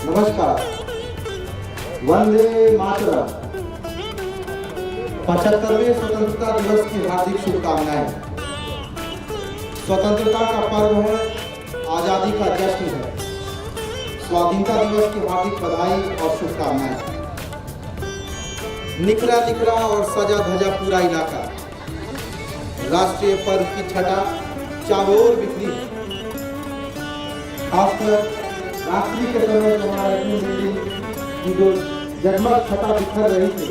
नमस्कार। वंदे मातरम। 75वें स्वतंत्रता दिवस की हार्दिक शुभकामनाएं। स्वतंत्रता का पर्व है, आजादी का जश्न है। स्वाधीनता दिवस की हार्दिक बधाई और शुभकामनाएं। निखरा निखरा और सजा धजा पूरा इलाका, राष्ट्रीय पर्व की छटा चारों ओर बिखरी है। खासकर रात्रि के समय हमारे की जो जगमग छटा बिखर रही थी,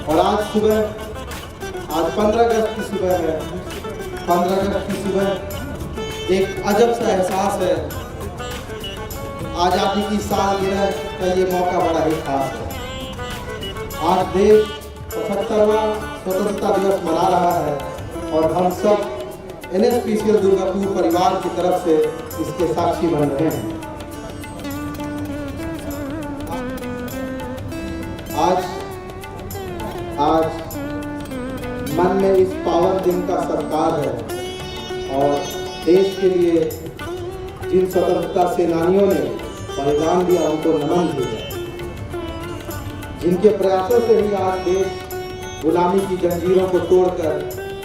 और आज सुबह, आज 15 अगस्त की सुबह है। 15 अगस्त की सुबह एक अजब सा एहसास है। आज़ादी की सालगिरह का ये मौका बड़ा ही खास है। आज देश 75वां स्वतंत्रता दिवस मना रहा है और हम सब NSPCL दुर्गापुर परिवार की तरफ से इसके साक्षी बन रहे हैं। आज मन में इस पावन दिन का सत्कार है और देश के लिए जिन स्वतंत्रता सेनानियों ने बलिदान दिया उनको नमन भी है, जिनके प्रयासों से ही आज देश गुलामी की जंजीरों को तोड़कर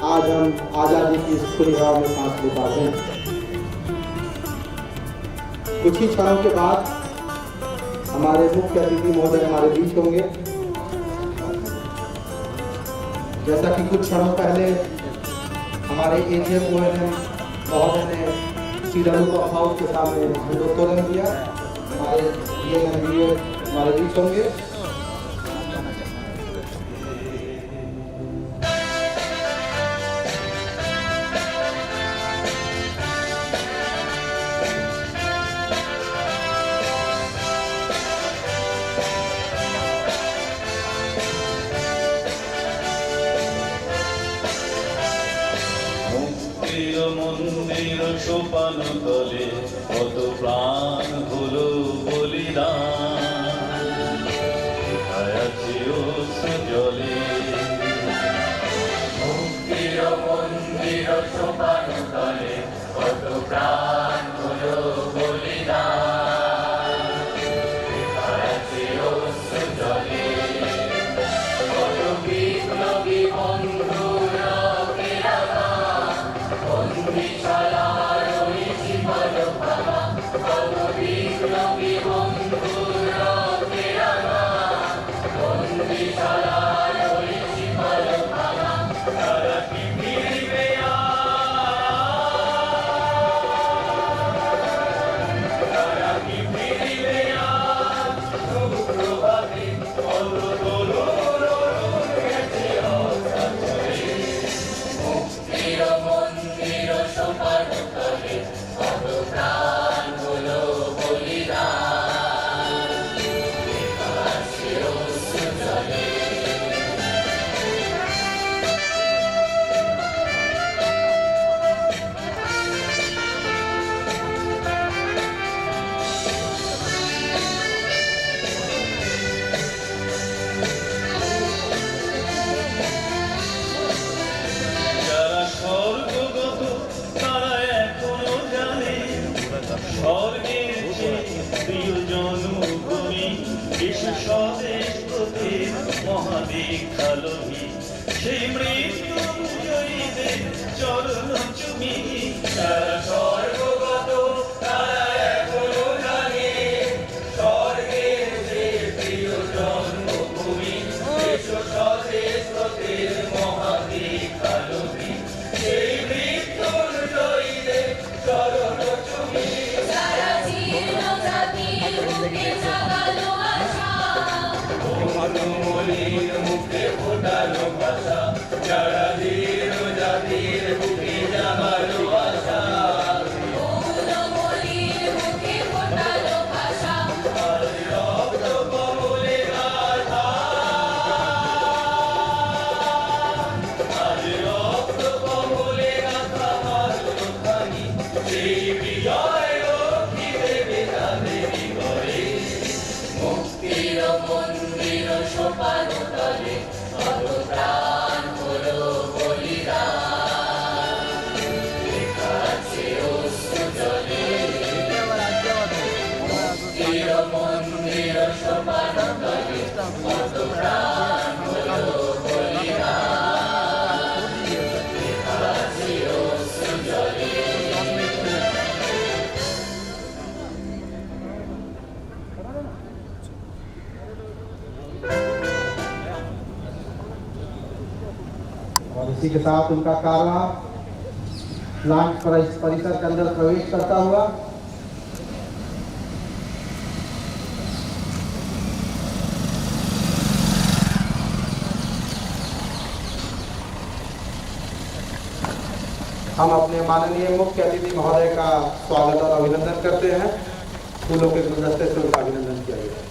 आज हम आज़ादी की इस खुली हवा में सांस ले पाते हैं। कुछ ही क्षणों के बाद हमारे मुख्य अतिथि महोदय हमारे बीच होंगे। जैसा कि कुछ क्षणों पहले हमारे AGM महोदय ने श्री हाउस के सामने झंडोत्तोलन किया, हमारे हमारे बीच होंगे। মন্দির সোপান তলে কত প্রাণ হলো বলিদান, আছি অশ্রু জলে। মুক্তির মন্দির সোপান তলে কত প্রাণ হলো বলিদান, আছি অশ্রু জলে। কত বিপ্লবী বন্ধু স্বর্গের প্রিয় জন্মভূমি এসে স্বদেশ প্রতির মহাদীক্ষালোভী, সেই মৃত্যুঞ্জয়ীদের চরণ চুমি। তারা স্বর্গগত, তারা এখনো জানে স্বর্গের যে প্রিয় জন্মভূমি এসে স্বদেশ প্রতির মহাদীক্ষালোভী, সেই মৃত্যুঞ্জয়ীদের চরণ চুমি। মলিন মুখে ফোটালো ভাষা, যারা ধীর জাতির বুকে জাগালো আশা। আজ রক্ত কমলে গাথা, আজ রক্ত কমলে গাথা মারুখানি, সেই বিজয় লক্ষ্মী দেবে তাদের হৃদয়ে। মুক্তির মন্দির সোপান তলে কত প্রাণ হলো বলিদান, আছে অশ্রু জলে। মুক্তির মন্দির সোপান তলে কত প্রাণ হলো বলিদান, আছে অশ্রু জলে। और इसी के साथ उनका कारवां प्लांट परिसर के अंदर प्रवेश करता हुआ हम अपने माननीय मुख्य अतिथि महोदय का स्वागत और अभिनंदन करते हैं। फूलों के गुलदस्ते से उनका अभिनंदन किया गया।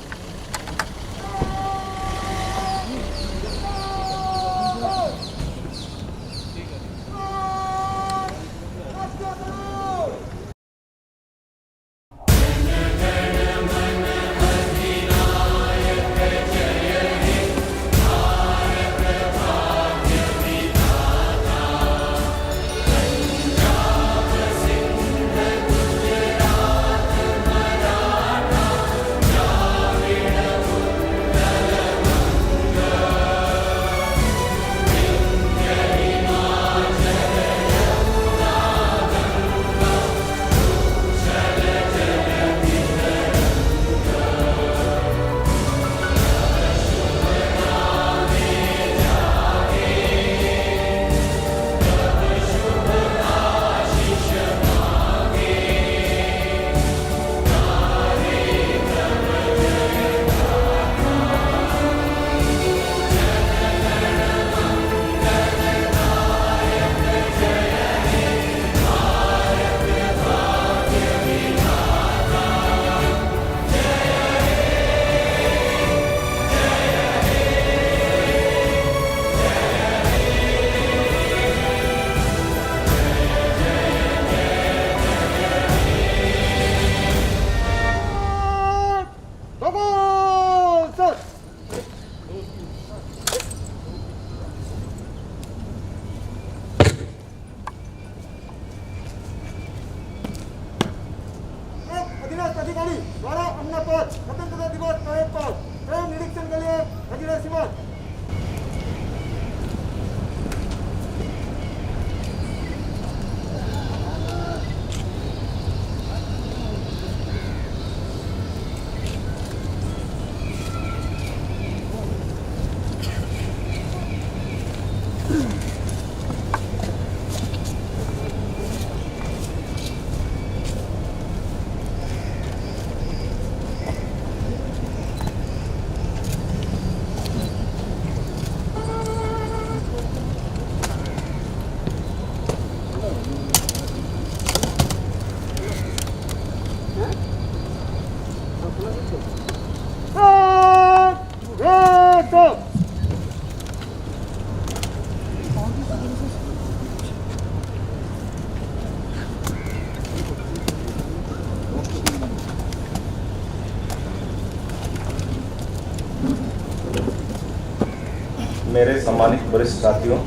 मेरे सम्मानित वरिष्ठ साथियों,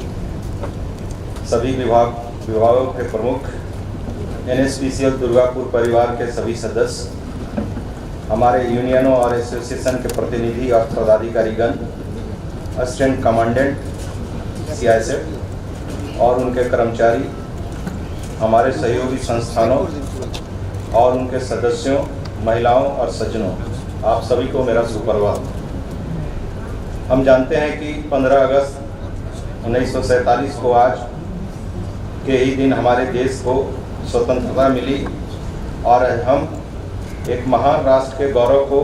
सभी विभागों के प्रमुख, NSPCL दुर्गापुर परिवार के सभी सदस्य, हमारे यूनियनों और एसोसिएशन के प्रतिनिधि और पदाधिकारीगण, असिस्टेंट कमांडेंट CISF और उनके कर्मचारी, हमारे सहयोगी संस्थानों और उनके सदस्यों, महिलाओं और सज्जनों, आप सभी को मेरा सुप्रभात। हम जानते हैं कि 15 अगस्त 1947 को आज के ही दिन हमारे देश को स्वतंत्रता मिली और हम एक महान राष्ट्र के गौरव को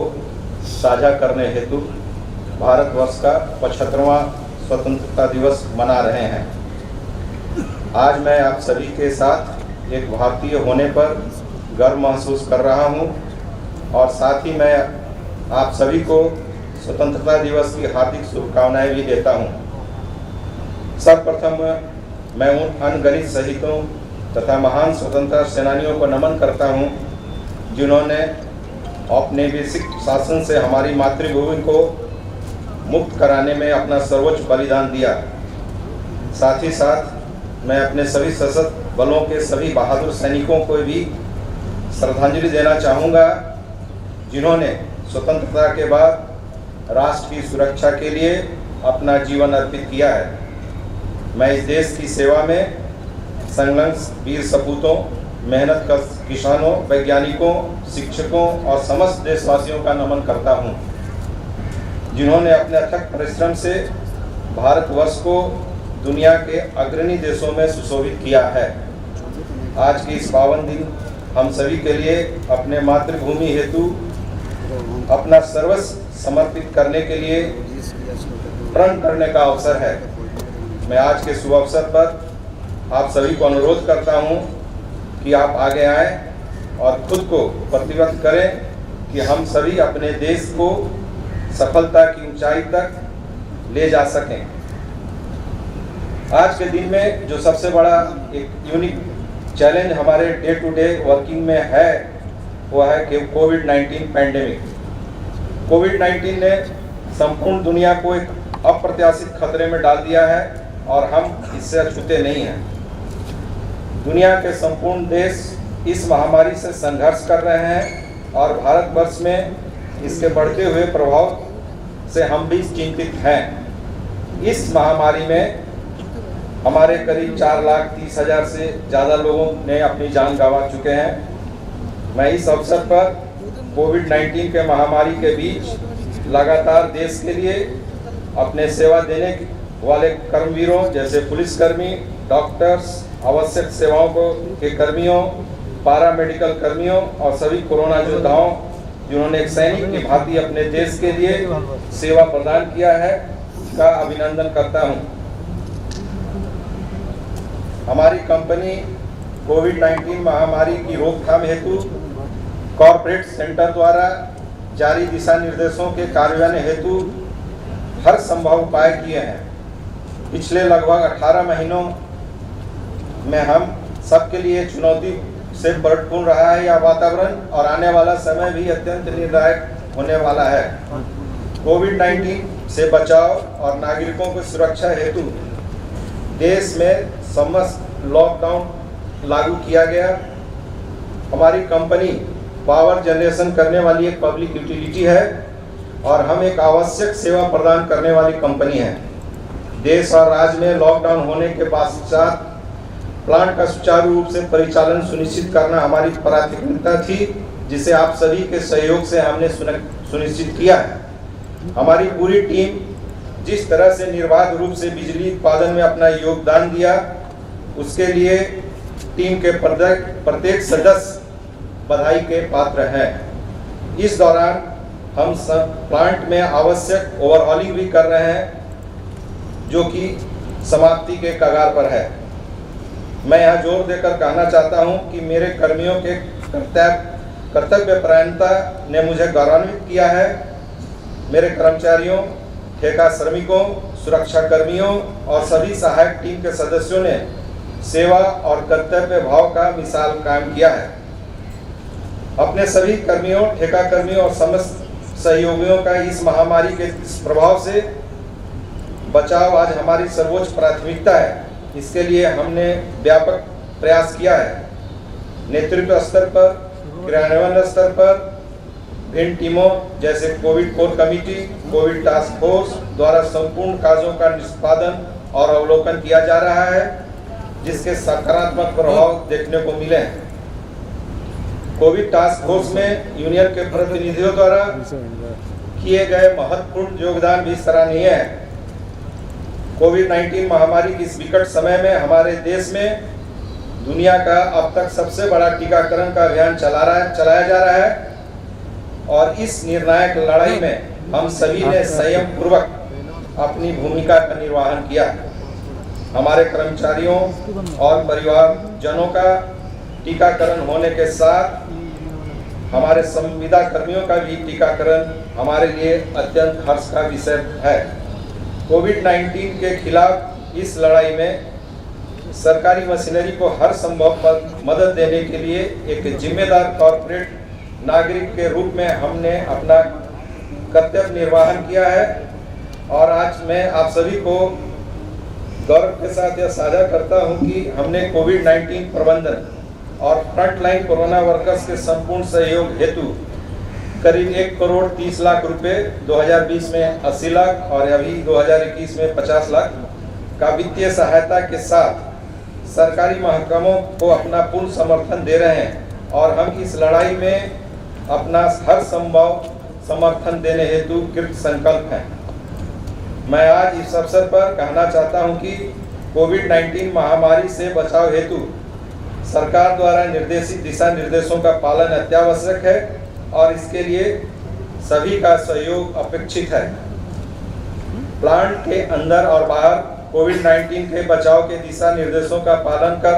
साझा करने हेतु भारतवर्ष का 75वां स्वतंत्रता दिवस मना रहे हैं। आज मैं आप सभी के साथ एक भारतीय होने पर गर्व महसूस कर रहा हूं और साथ ही मैं आप सभी को स्वतंत्रता दिवस की हार्दिक शुभकामनाएं भी देता हूं। सर्वप्रथम मैं उन अनगिनत शहीदों तथा महान स्वतंत्रता सेनानियों को नमन करता हूं जिन्होंने औपनिवेशिक शासन से हमारी मातृभूमि को मुक्त कराने में अपना सर्वोच्च बलिदान दिया। साथ ही साथ मैं अपने सभी सशस्त्र बलों के सभी बहादुर सैनिकों को भी श्रद्धांजलि देना चाहूँगा जिन्होंने स्वतंत्रता के बाद राष्ट्र की सुरक्षा के लिए अपना जीवन अर्पित किया है। मैं इस देश की सेवा में संलग्न वीर सपूतों, मेहनत किसानों, वैज्ञानिकों, शिक्षकों और समस्त देशवासियों का नमन करता हूं, जिन्होंने अपने अथक परिश्रम से भारतवर्ष को दुनिया के अग्रणी देशों में सुशोभित किया है। आज के इस पावन दिन हम सभी के लिए अपने मातृभूमि हेतु अपना सर्वस्व समर्पित करने के लिए प्रण करने का अवसर है। मैं आज के शुभ अवसर पर आप सभी को अनुरोध करता हूं कि आप आगे आएं और खुद को प्रतिबद्ध करें कि हम सभी अपने देश को सफलता की ऊंचाई तक ले जा सकें। आज के दिन में जो सबसे बड़ा एक यूनिक चैलेंज हमारे डे टू डे वर्किंग में है वो है कि कोविड-19 पैंडेमिक। कोविड-19 ने संपूर्ण दुनिया को एक अप्रत्याशित खतरे में डाल दिया है और हम इससे अछूते नहीं हैं। दुनिया के संपूर्ण देश इस महामारी से संघर्ष कर रहे हैं और भारतवर्ष में इसके बढ़ते हुए प्रभाव से हम भी चिंतित हैं। इस महामारी में हमारे करीब 4,30,000 से ज़्यादा लोगों ने अपनी जान गंवा चुके हैं। मैं इस अवसर पर कोविड-19 के महामारी के बीच लगातार देश के लिए अपने सेवा देने वाले कर्मवीरों जैसे पुलिसकर्मी, डॉक्टर्स, आवश्यक सेवाओं के कर्मियों, पारा मेडिकल कर्मियों और सभी कोरोना योद्धाओं जिन्होंने एक सैनिक की भांति अपने देश के लिए सेवा प्रदान किया है का अभिनंदन करता हूं। हमारी कंपनी कोविड-19 महामारी की रोकथाम हेतु कॉर्पोरेट सेंटर द्वारा जारी दिशा निर्देशों के कार्यान्वयन हेतु हर संभव उपाय किए हैं। पिछले लगभग 18 महीनों में हम सबके लिए चुनौती से भरपूर रहा है यह वातावरण और आने वाला समय भी अत्यंत निर्णायक होने वाला है। कोविड-19 से बचाव और नागरिकों की सुरक्षा हेतु देश में समस्त लॉकडाउन लागू किया गया। हमारी कंपनी पावर जनरेशन करने वाली एक पब्लिक यूटिलिटी है और हम एक आवश्यक सेवा प्रदान करने वाली कंपनी है। देश और राज्य में लॉकडाउन होने के पश्चात प्लांट का सुचारू रूप से परिचालन सुनिश्चित करना हमारी प्राथमिकता थी, जिसे आप सभी के सहयोग से हमने सुनिश्चित किया है। हमारी पूरी टीम जिस तरह से निर्बाध रूप से बिजली उत्पादन में अपना योगदान दिया, उसके लिए टीम के प्रत्येक सदस्य बधाई के पात्र हैं। इस दौरान हम सब प्लांट में आवश्यक ओवरहॉलिंग भी कर रहे हैं जो कि समाप्ति के कगार पर है। मैं यहाँ जोर देकर कहना चाहता हूँ कि मेरे कर्मियों के कर्तव्यपरायणता ने मुझे गौरवान्वित किया है। मेरे कर्मचारियों, ठेका श्रमिकों, सुरक्षा कर्मियों और सभी सहायक टीम के सदस्यों ने सेवा और कर्तव्य भाव का मिसाल कायम किया है। अपने सभी कर्मियों, ठेका कर्मियों और समस्त सहयोगियों का इस महामारी के प्रभाव से बचाव आज हमारी सर्वोच्च प्राथमिकता है। इसके लिए हमने व्यापक प्रयास किया है। नेतृत्व स्तर पर, क्रियान्वयन स्तर पर भिन्न टीमों जैसे Covid core committee, Covid task force द्वारा संपूर्ण कार्यों का निष्पादन और अवलोकन किया जा रहा है, जिसके सकारात्मक प्रभाव देखने को मिले हैं। कोविड टास्क फोर्स में यूनियन के प्रतिनिधियों द्वारा किए गए महत्वपूर्ण योगदान भी सराहनीय है। कोविड-19 महामारी की इस विकट समय में हमारे देश में दुनिया का अब तक सबसे बड़ा टीकाकरण का अभियान चलाया जा रहा है और इस निर्णायक लड़ाई में हम सभी ने संयम पूर्वक अपनी भूमिका का निर्वहन किया। हमारे कर्मचारियों और परिवारजनों का टीकाकरण होने के साथ हमारे संविदा कर्मियों का भी टीकाकरण हमारे लिए अत्यंत हर्ष का विषय है। कोविड-19 के खिलाफ इस लड़ाई में सरकारी मशीनरी को हर संभव मदद देने के लिए एक जिम्मेदार कॉर्पोरेट नागरिक के रूप में हमने अपना कर्तव्य निर्वहन किया है और आज मैं आप सभी को गौरव के साथ यह साझा करता हूं कि हमने कोविड-19 प्रबंधन और फ्रंटलाइन कोरोना वर्कर्स के संपूर्ण सहयोग हेतु करीब 1 करोड़ 30 लाख रुपए 2020 में 80 लाख और अभी 2021 में 50 लाख का वित्तीय सहायता के साथ सरकारी महकमों को अपना पूर्ण समर्थन दे रहे हैं और हम इस लड़ाई में अपना हर संभव समर्थन देने हेतु कृत संकल्प हैं। मैं आज इस अवसर पर कहना चाहता हूं कि कोविड-19 महामारी से बचाव हेतु सरकार द्वारा निर्देशित दिशा निर्देशों का पालन अत्यावश्यक है और इसके लिए सभी का सहयोग अपेक्षित है। प्लांट के अंदर और बाहर कोविड-19 के बचाव के दिशा निर्देशों का पालन कर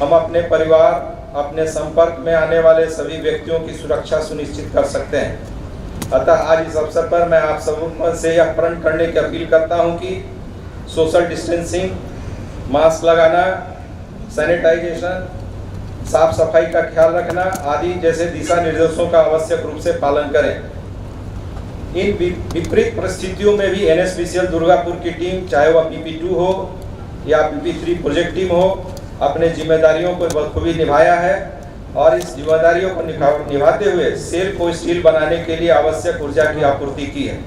हम अपने परिवार, अपने संपर्क में आने वाले सभी व्यक्तियों की सुरक्षा सुनिश्चित कर सकते हैं। अतः आज इस अवसर पर मैं आप सब से यह प्रण करने की अपील करता हूं कि सोशल डिस्टेंसिंग, मास्क लगाना, सैनिटाइजेशन, साफ सफाई का ख्याल रखना आदि जैसे दिशा निर्देशों का आवश्यक रूप से पालन करें। इन विपरीत परिस्थितियों में भी NSPCL दुर्गापुर की टीम, चाहे वह PP2 हो या PP3 प्रोजेक्ट टीम हो, अपने जिम्मेदारियों को बखूबी निभाया है और इस जिम्मेदारियों को निभाते हुए सेल को स्टील बनाने के लिए आवश्यक ऊर्जा की आपूर्ति की है,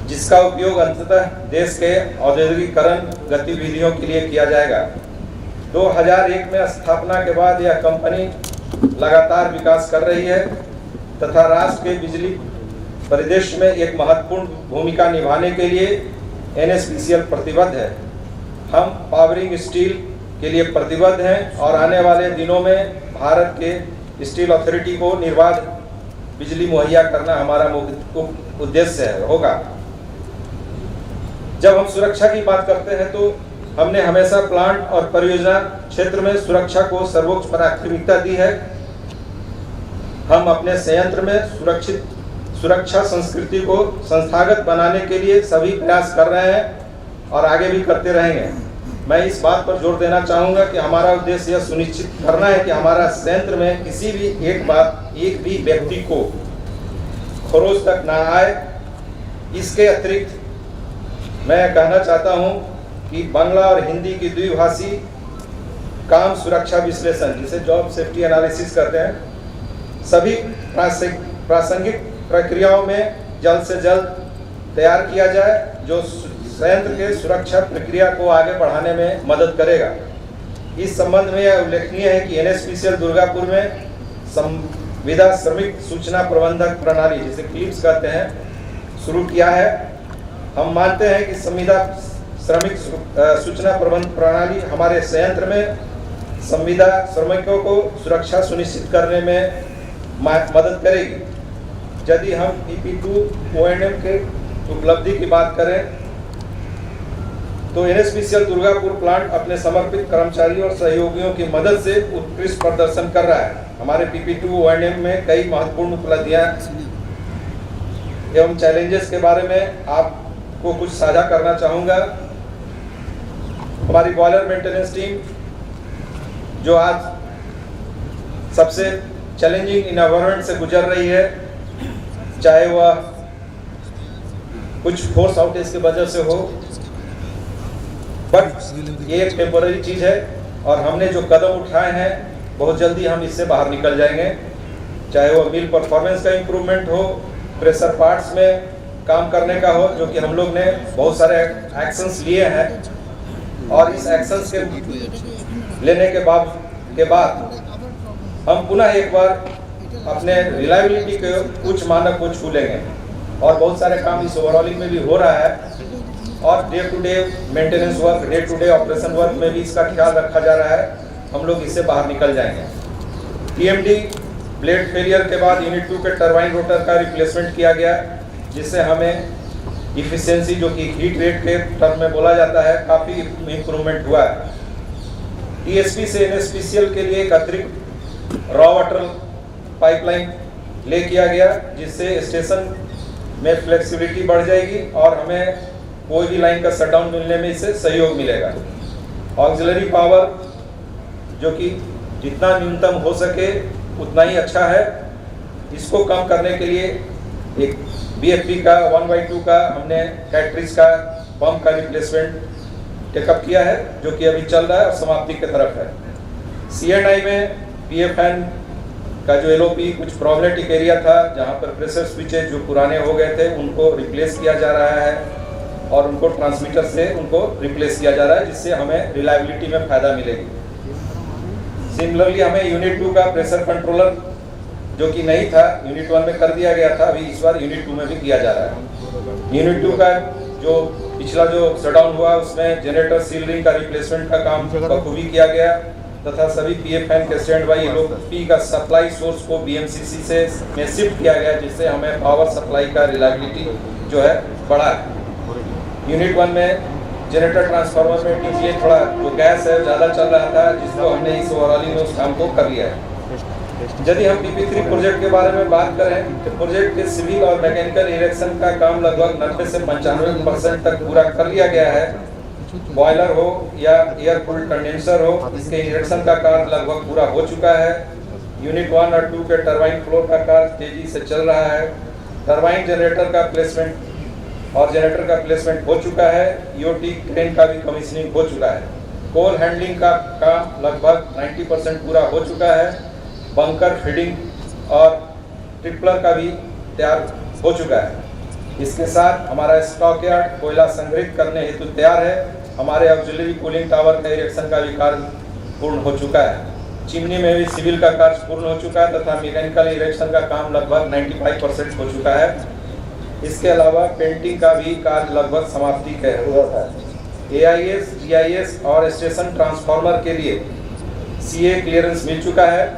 जिसका उपयोग अंततः देश के औद्योगिकीकरण गतिविधियों के लिए किया जाएगा। 2001 में स्थापना के बाद यह कंपनी लगातार विकास कर रही है तथा राष्ट्र के बिजली परिदृश्य में एक महत्वपूर्ण भूमिका निभाने के लिए NSPCL प्रतिबद्ध है। हम पावरिंग स्टील के लिए प्रतिबद्ध हैं और आने वाले दिनों में भारत के स्टील अथॉरिटी को निर्बाध बिजली मुहैया करना हमारा मुख्य उद्देश्य होगा। जब हम सुरक्षा की बात करते हैं तो हमने हमेशा प्लांट और परियोजना क्षेत्र में सुरक्षा को सर्वोच्च प्राथमिकता दी है। हम अपने संयंत्र में सुरक्षा संस्कृति को संस्थागत बनाने के लिए सभी प्रयास कर रहे हैं और आगे भी करते रहेंगे। मैं इस बात पर जोर देना चाहूँगा कि हमारा उद्देश्य यह सुनिश्चित करना है कि हमारा संयंत्र में किसी भी एक भी व्यक्ति को खरोच तक ना आए। इसके अतिरिक्त मैं कहना चाहता हूँ कि बांग्ला और हिंदी की द्विभाषी काम सुरक्षा विश्लेषण, जिसे जॉब सेफ्टी एनालिसिस कहते हैं, सभी प्रासंगिक प्रक्रियाओं में जल्द से जल्द तैयार किया जाए, जो संयंत्र के सुरक्षा प्रक्रिया को आगे बढ़ाने में मदद करेगा। इस संबंध में यह उल्लेखनीय है कि NSPCL दुर्गापुर में संविदा श्रमिक सूचना प्रबंधक प्रणाली, जिसे क्लिप्स कहते हैं, शुरू किया है। हम मानते हैं कि संविदा श्रमिक सूचना प्रबंध प्रणाली हमारे संयंत्र में संविदा श्रमिकों को सुरक्षा सुनिश्चित करने में मदद करेगी। यदि हम PP2 O&M के उपलब्धि की बात करें तो NSPCL दुर्गापुर प्लांट अपने समर्पित कर्मचारियों और सहयोगियों की मदद से उत्कृष्ट प्रदर्शन कर रहा है। हमारे PP2 O&M में कई महत्वपूर्ण उपलब्धियां एवं चैलेंजेस के बारे में आपको कुछ साझा करना चाहूँगा। हमारी बॉयलर मेंटेनेंस टीम, जो आज सबसे चैलेंजिंग इन्वायरमेंट से गुजर रही है, चाहे वह कुछ फोर्स आउटेज की वजह से हो, बट ये एक टेम्पररी चीज़ है और हमने जो कदम उठाए हैं बहुत जल्दी हम इससे बाहर निकल जाएंगे। चाहे वो मिल परफॉर्मेंस का इम्प्रूवमेंट हो, प्रेशर पार्ट्स में काम करने का हो, जो कि हम लोग ने बहुत सारे एक्शंस लिए हैं और इस एक्शंस के लेने के बाद हम पुनः एक बार अपने रिलायबिलिटी के उच्च मानक को छू लेंगे और बहुत सारे काम इस ओवरऑलिंग में भी हो रहा है और day to day maintenance work, day to day operation work में भी इसका ख्याल रखा जा रहा है। हम लोग इससे बाहर निकल जाएंगे। टीएमडी ब्लेड फेलियर के बाद यूनिट 2 के टरबाइन रोटर का रिप्लेसमेंट किया गया, जिससे हमें इफिशियंसी जो कि हीट रेट के टर्म में बोला जाता है काफ़ी इम्प्रूवमेंट हुआ है। टीएसपी से एनएसपीसीएल के लिए एक अतिरिक्त रॉ वाटर पाइपलाइन ले किया गया, जिससे स्टेशन में फ्लेक्सिबिलिटी बढ़ जाएगी और हमें कोई भी लाइन का शटडाउन मिलने में इससे सहयोग मिलेगा। ऑक्सिलरी पावर जो कि जितना न्यूनतम हो सके उतना ही अच्छा है, इसको कम करने के लिए एक बीएफपी का 1/2 का हमने कैटरिज का पंप का रिप्लेसमेंट टेकअप किया है, जो कि अभी चल रहा है और समाप्ति की तरफ है। सीएनआई में पीएफएन का जो एलओपी कुछ प्रॉब्लमेटिक एरिया था, जहां पर प्रेशर स्विचेज जो पुराने हो गए थे उनको रिप्लेस किया जा रहा है और उनको ट्रांसमीटर से उनको रिप्लेस किया जा रहा है, जिससे हमें रिलायबिलिटी में फ़ायदा मिलेगी। सिमिलरली हमें यूनिट 2 का प्रेशर कंट्रोलर जो कि नहीं था, यूनिट 1 में कर दिया गया था, अभी इस बार यूनिट 2 में भी किया जा रहा है। यूनिट 2 का जो पिछला जो शटडाउन हुआ उसमें जनरेटर सील रिंग का रिप्लेसमेंट का काम बखूबी किया गया तथा सभी पीएफएन के स्टैंड बाई एलओपी का सप्लाई सोर्स को बीएमसीसी से में शिफ्ट किया गया, जिससे हमें पावर सप्लाई का रिलायबिलिटी जो है बढ़ा है। यूनिट 1 में जनरेटर ट्रांसफार्मर में टीजीए थोड़ा जो गैस है ज़्यादा चल रहा था, जिसको हमने इस ओवरऑलिंग में उस काम को कर लिया है। यदि हम PP3 प्रोजेक्ट के बारे में बात करें तो प्रोजेक्ट के सिविल और मैकेनिकल इरेक्शन का काम लगभग 90 से 95% तक पूरा कर लिया गया है। बॉयलर हो या एयर कूल्ड कंडेंसर हो, इसके इरेक्शन का कार्य लगभग पूरा हो चुका है। यूनिट 1 और 2 के टरबाइन फ्लोर का कार्य तेजी से चल रहा है। टरबाइन जनरेटर का प्लेसमेंट और जनरेटर का प्लेसमेंट हो चुका है। ईओटी क्रेन का भी कमीशनिंग हो चुका है। कोल हैंडलिंग का काम लगभग 90% पूरा हो चुका है। बंकर फीडिंग और ट्रिपलर का भी तैयार हो चुका है। इसके साथ हमारा स्टॉक यार्ड कोयला संग्रहित करने हेतु तैयार है। हमारे ऑक्सिलरी कूलिंग टावर का इरेक्शन का भी कार्य पूर्ण हो चुका है। चिमनी में भी सिविल का कार्य पूर्ण हो चुका है तथा मैकेनिकल इरेक्शन का काम लगभग 95% हो चुका है। इसके अलावा पेंटिंग का भी कार्य लगभग समाप्ति का हुआ है। AIS, GIS और स्टेशन ट्रांसफार्मर के लिए CA क्लियरेंस मिल चुका है।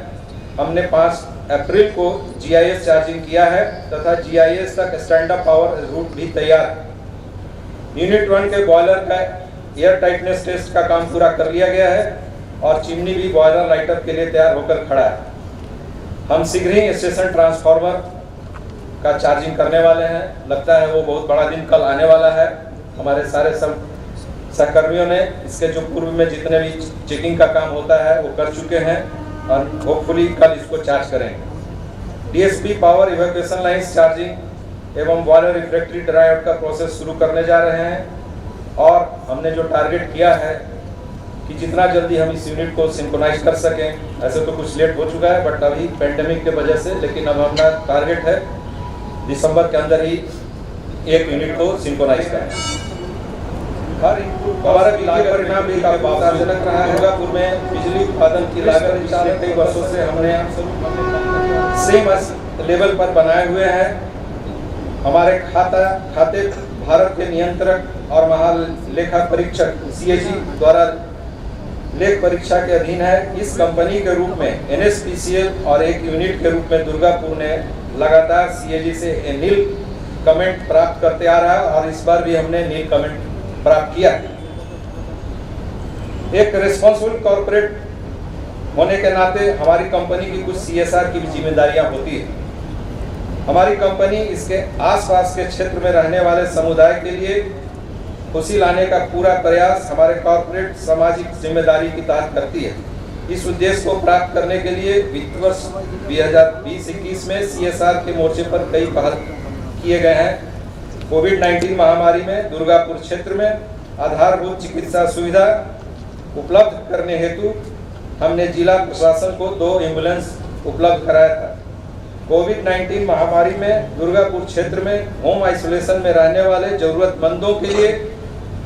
हमने 5 अप्रैल को GIS चार्जिंग किया है तथा GIS तक स्टैंड अप पावर रूट भी तैयार है। यूनिट 1 के बॉयलर का एयर टाइटनेस टेस्ट का काम पूरा कर लिया गया है और चिमनी भी बॉयलर लाइटअप के लिए तैयार होकर खड़ा है। हम शीघ्र ही स्टेशन ट्रांसफार्मर का चार्जिंग करने वाले हैं। लगता है वो बहुत बड़ा दिन कल आने वाला है। हमारे सारे सब सहकर्मियों ने इसके जो पूर्व में जितने भी चेकिंग का काम होता है वो कर चुके हैं और होपफुली कल इसको चार्ज करेंगे। DSP power evacuation lines charging एवं बॉयलर रिफ्रैक्टरी ड्राई आउट का प्रोसेस शुरू करने जा रहे हैं और हमने जो टारगेट किया है कि जितना जल्दी हम इस यूनिट को सिंक्रोनाइज कर सकें। ऐसे तो कुछ लेट हो चुका है बट अभी पेंडेमिक की वजह से, लेकिन अब हमारा टारगेट है दिसंबर के अंदर ही एक यूनिट को सिंक्रोनाइज करें। हमारा वित्तीय परिणाम भी काफी आशाजनक रहा है। दुर्गापुर में बिजली उत्पादन की लागत पिछले कई वर्षों से हमने सेम लेवल पर बनाए हुए हैं। हमारे खाते भारत के नियंत्रक और महालेखा परीक्षक CAG द्वारा लेख परीक्षा के अधीन है। इस कंपनी के रूप में NSPCL और एक यूनिट के रूप में दुर्गापुर ने लगातार CAG से नील कमेंट प्राप्त करते आ रहा है और इस बार भी हमने नील कमेंट प्राप्त किया। एक रिस्पॉन्सिबल कॉर्पोरेट होने के नाते हमारी कंपनी की कुछ CSR की भी जिम्मेदारियां होती है। हमारी कंपनी इसके आसपास के क्षेत्र में रहने वाले समुदाय के लिए खुशी लाने का पूरा प्रयास हमारे कॉर्पोरेट सामाजिक जिम्मेदारी की तहत करती है। इस उद्देश्य को प्राप्त करने के लिए वित्त वर्ष 2020-21 में CSR के मोर्चे पर कई पहल किए गए हैं। कोविड-19 महामारी में दुर्गापुर क्षेत्र में आधारभूत चिकित्सा सुविधा उपलब्ध करने हेतु हमने जिला प्रशासन को 2 एम्बुलेंस उपलब्ध कराया था। कोविड-19 महामारी में दुर्गापुर क्षेत्र में होम आइसोलेशन में रहने वाले जरूरतमंदों के लिए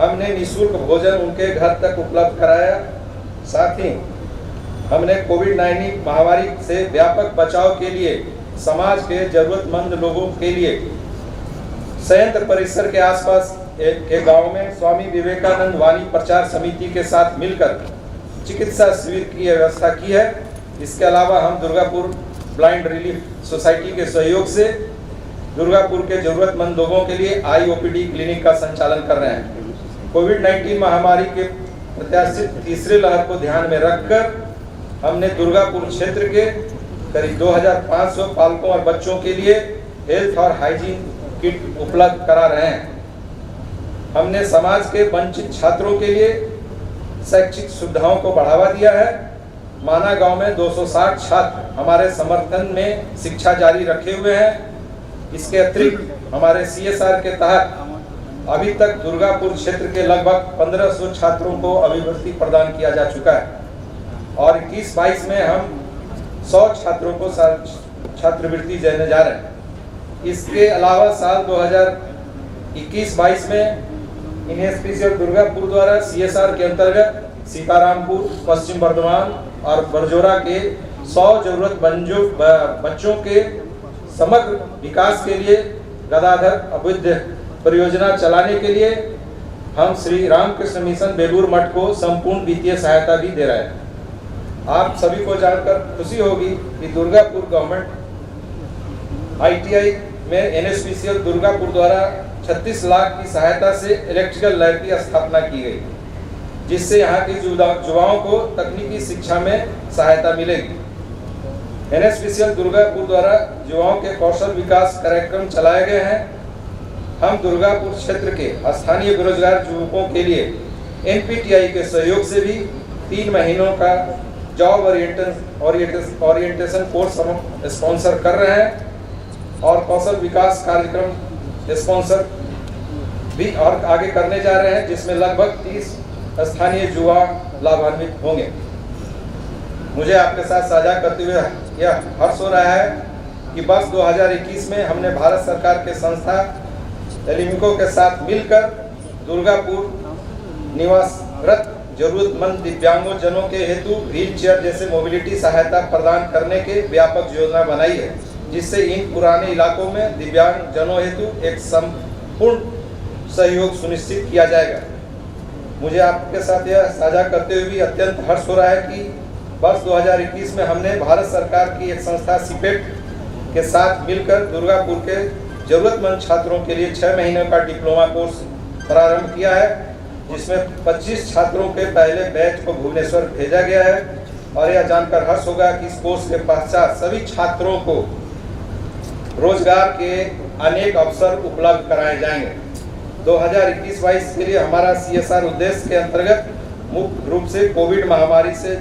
हमने निःशुल्क भोजन उनके घर तक उपलब्ध कराया। साथ ही हमने कोविड-19 महामारी से व्यापक बचाव के लिए समाज के जरूरतमंद लोगों के लिए संयंत्र परिसर के आसपास के गांव में स्वामी विवेकानंद वाणी प्रचार समिति के साथ मिलकर चिकित्सा शिविर की व्यवस्था की है। इसके अलावा हम दुर्गापुर ब्लाइंड रिलीफ सोसाइटी के सहयोग से दुर्गापुर के जरूरतमंद लोगों के लिए IOPD क्लिनिक का संचालन कर रहे हैं। कोविड-19 महामारी के प्रत्याशित तीसरे लहर को ध्यान में रखकर हमने दुर्गापुर क्षेत्र के करीब 2500 पालकों और बच्चों के लिए हेल्थ और हाइजीन किट उपलब्ध करा रहे हैं। हमने समाज के वंचित छात्रों के लिए शैक्षिक सुविधाओं को बढ़ावा दिया है। माना गांव में 260 छात्र हमारे समर्थन में शिक्षा जारी रखे हुए हैं। इसके अतिरिक्त हमारे CSR के तहत अभी तक दुर्गापुर क्षेत्र के लगभग 1500 छात्रों को अभिवृत्ति प्रदान किया जा चुका है और 21-22 में हम 100 छात्रों को छात्रवृत्ति देने जा रहे हैं। इसके अलावा साल 2021-22 में इनएसपीसीएल दुर्गापुर द्वारा CSR के अंतर्गत सीतारामपुर, पश्चिम बर्धमान और बरजोरा के 100 जरूरतमंद बच्चों के समग्र विकास के लिए गदाधर अभ्युदय परियोजना चलाने के लिए हम श्री रामकृष्ण मिशन बेलूर मठ को संपूर्ण वित्तीय सहायता भी दे रहे हैं। आप सभी को जानकर खुशी होगी कि दुर्गापुर गवर्नमेंट ITI में NSPCL दुर्गापुर द्वारा 36 लाख की सहायता से इलेक्ट्रिकल लैब की स्थापना की गई, जिससे यहाँ के युवाओं को तकनीकी शिक्षा में सहायता मिलेगी। NSPCL दुर्गापुर द्वारा युवाओं के कौशल विकास कार्यक्रम चलाए गए हैं। हम दुर्गापुर क्षेत्र के स्थानीय बेरोजगार युवकों के लिए NPTI के सहयोग से भी 3 महीनों का जॉब ओरिएंटेशन कोर्स स्पॉन्सर कर रहे हैं और कौशल विकास कार्यक्रम स्पॉन्सर भी और आगे करने जा रहे हैं, जिसमें लगभग 30 स्थानीय युवा लाभान्वित होंगे। मुझे आपके साथ साझा करते हुए यह हर्ष हो रहा है कि वर्ष 2021 में हमने भारत सरकार के संस्था एलिमिको के साथ मिलकर दुर्गापुर निवासरत जरूरतमंद दिव्यांगों जनों के हेतु व्हील चेयर जैसे मोबिलिटी सहायता प्रदान करने के व्यापक योजना बनाई है, जिससे इन पुराने इलाकों में दिव्यांग जनों हेतु एक संपूर्ण सहयोग सुनिश्चित किया जाएगा। मुझे आपके साथ यह साझा करते हुए भी अत्यंत हर्ष हो रहा है कि वर्ष 2021 में हमने भारत सरकार की एक संस्था CPET के साथ मिलकर दुर्गापुर के जरूरतमंद छात्रों के लिए 6 महीने का डिप्लोमा कोर्स प्रारंभ किया है, जिसमें 25 छात्रों के पहले बैच को भुवनेश्वर भेजा गया है और यह जानकर हर्ष होगा कि इस कोर्स के पश्चात सभी छात्रों को रोजगार के अनेक अवसर उपलब्ध कराए जाएंगे। 2021-22 के लिए हमारा CSR उद्देश्य के अंतर्गत मुख्य रूप से कोविड महामारी से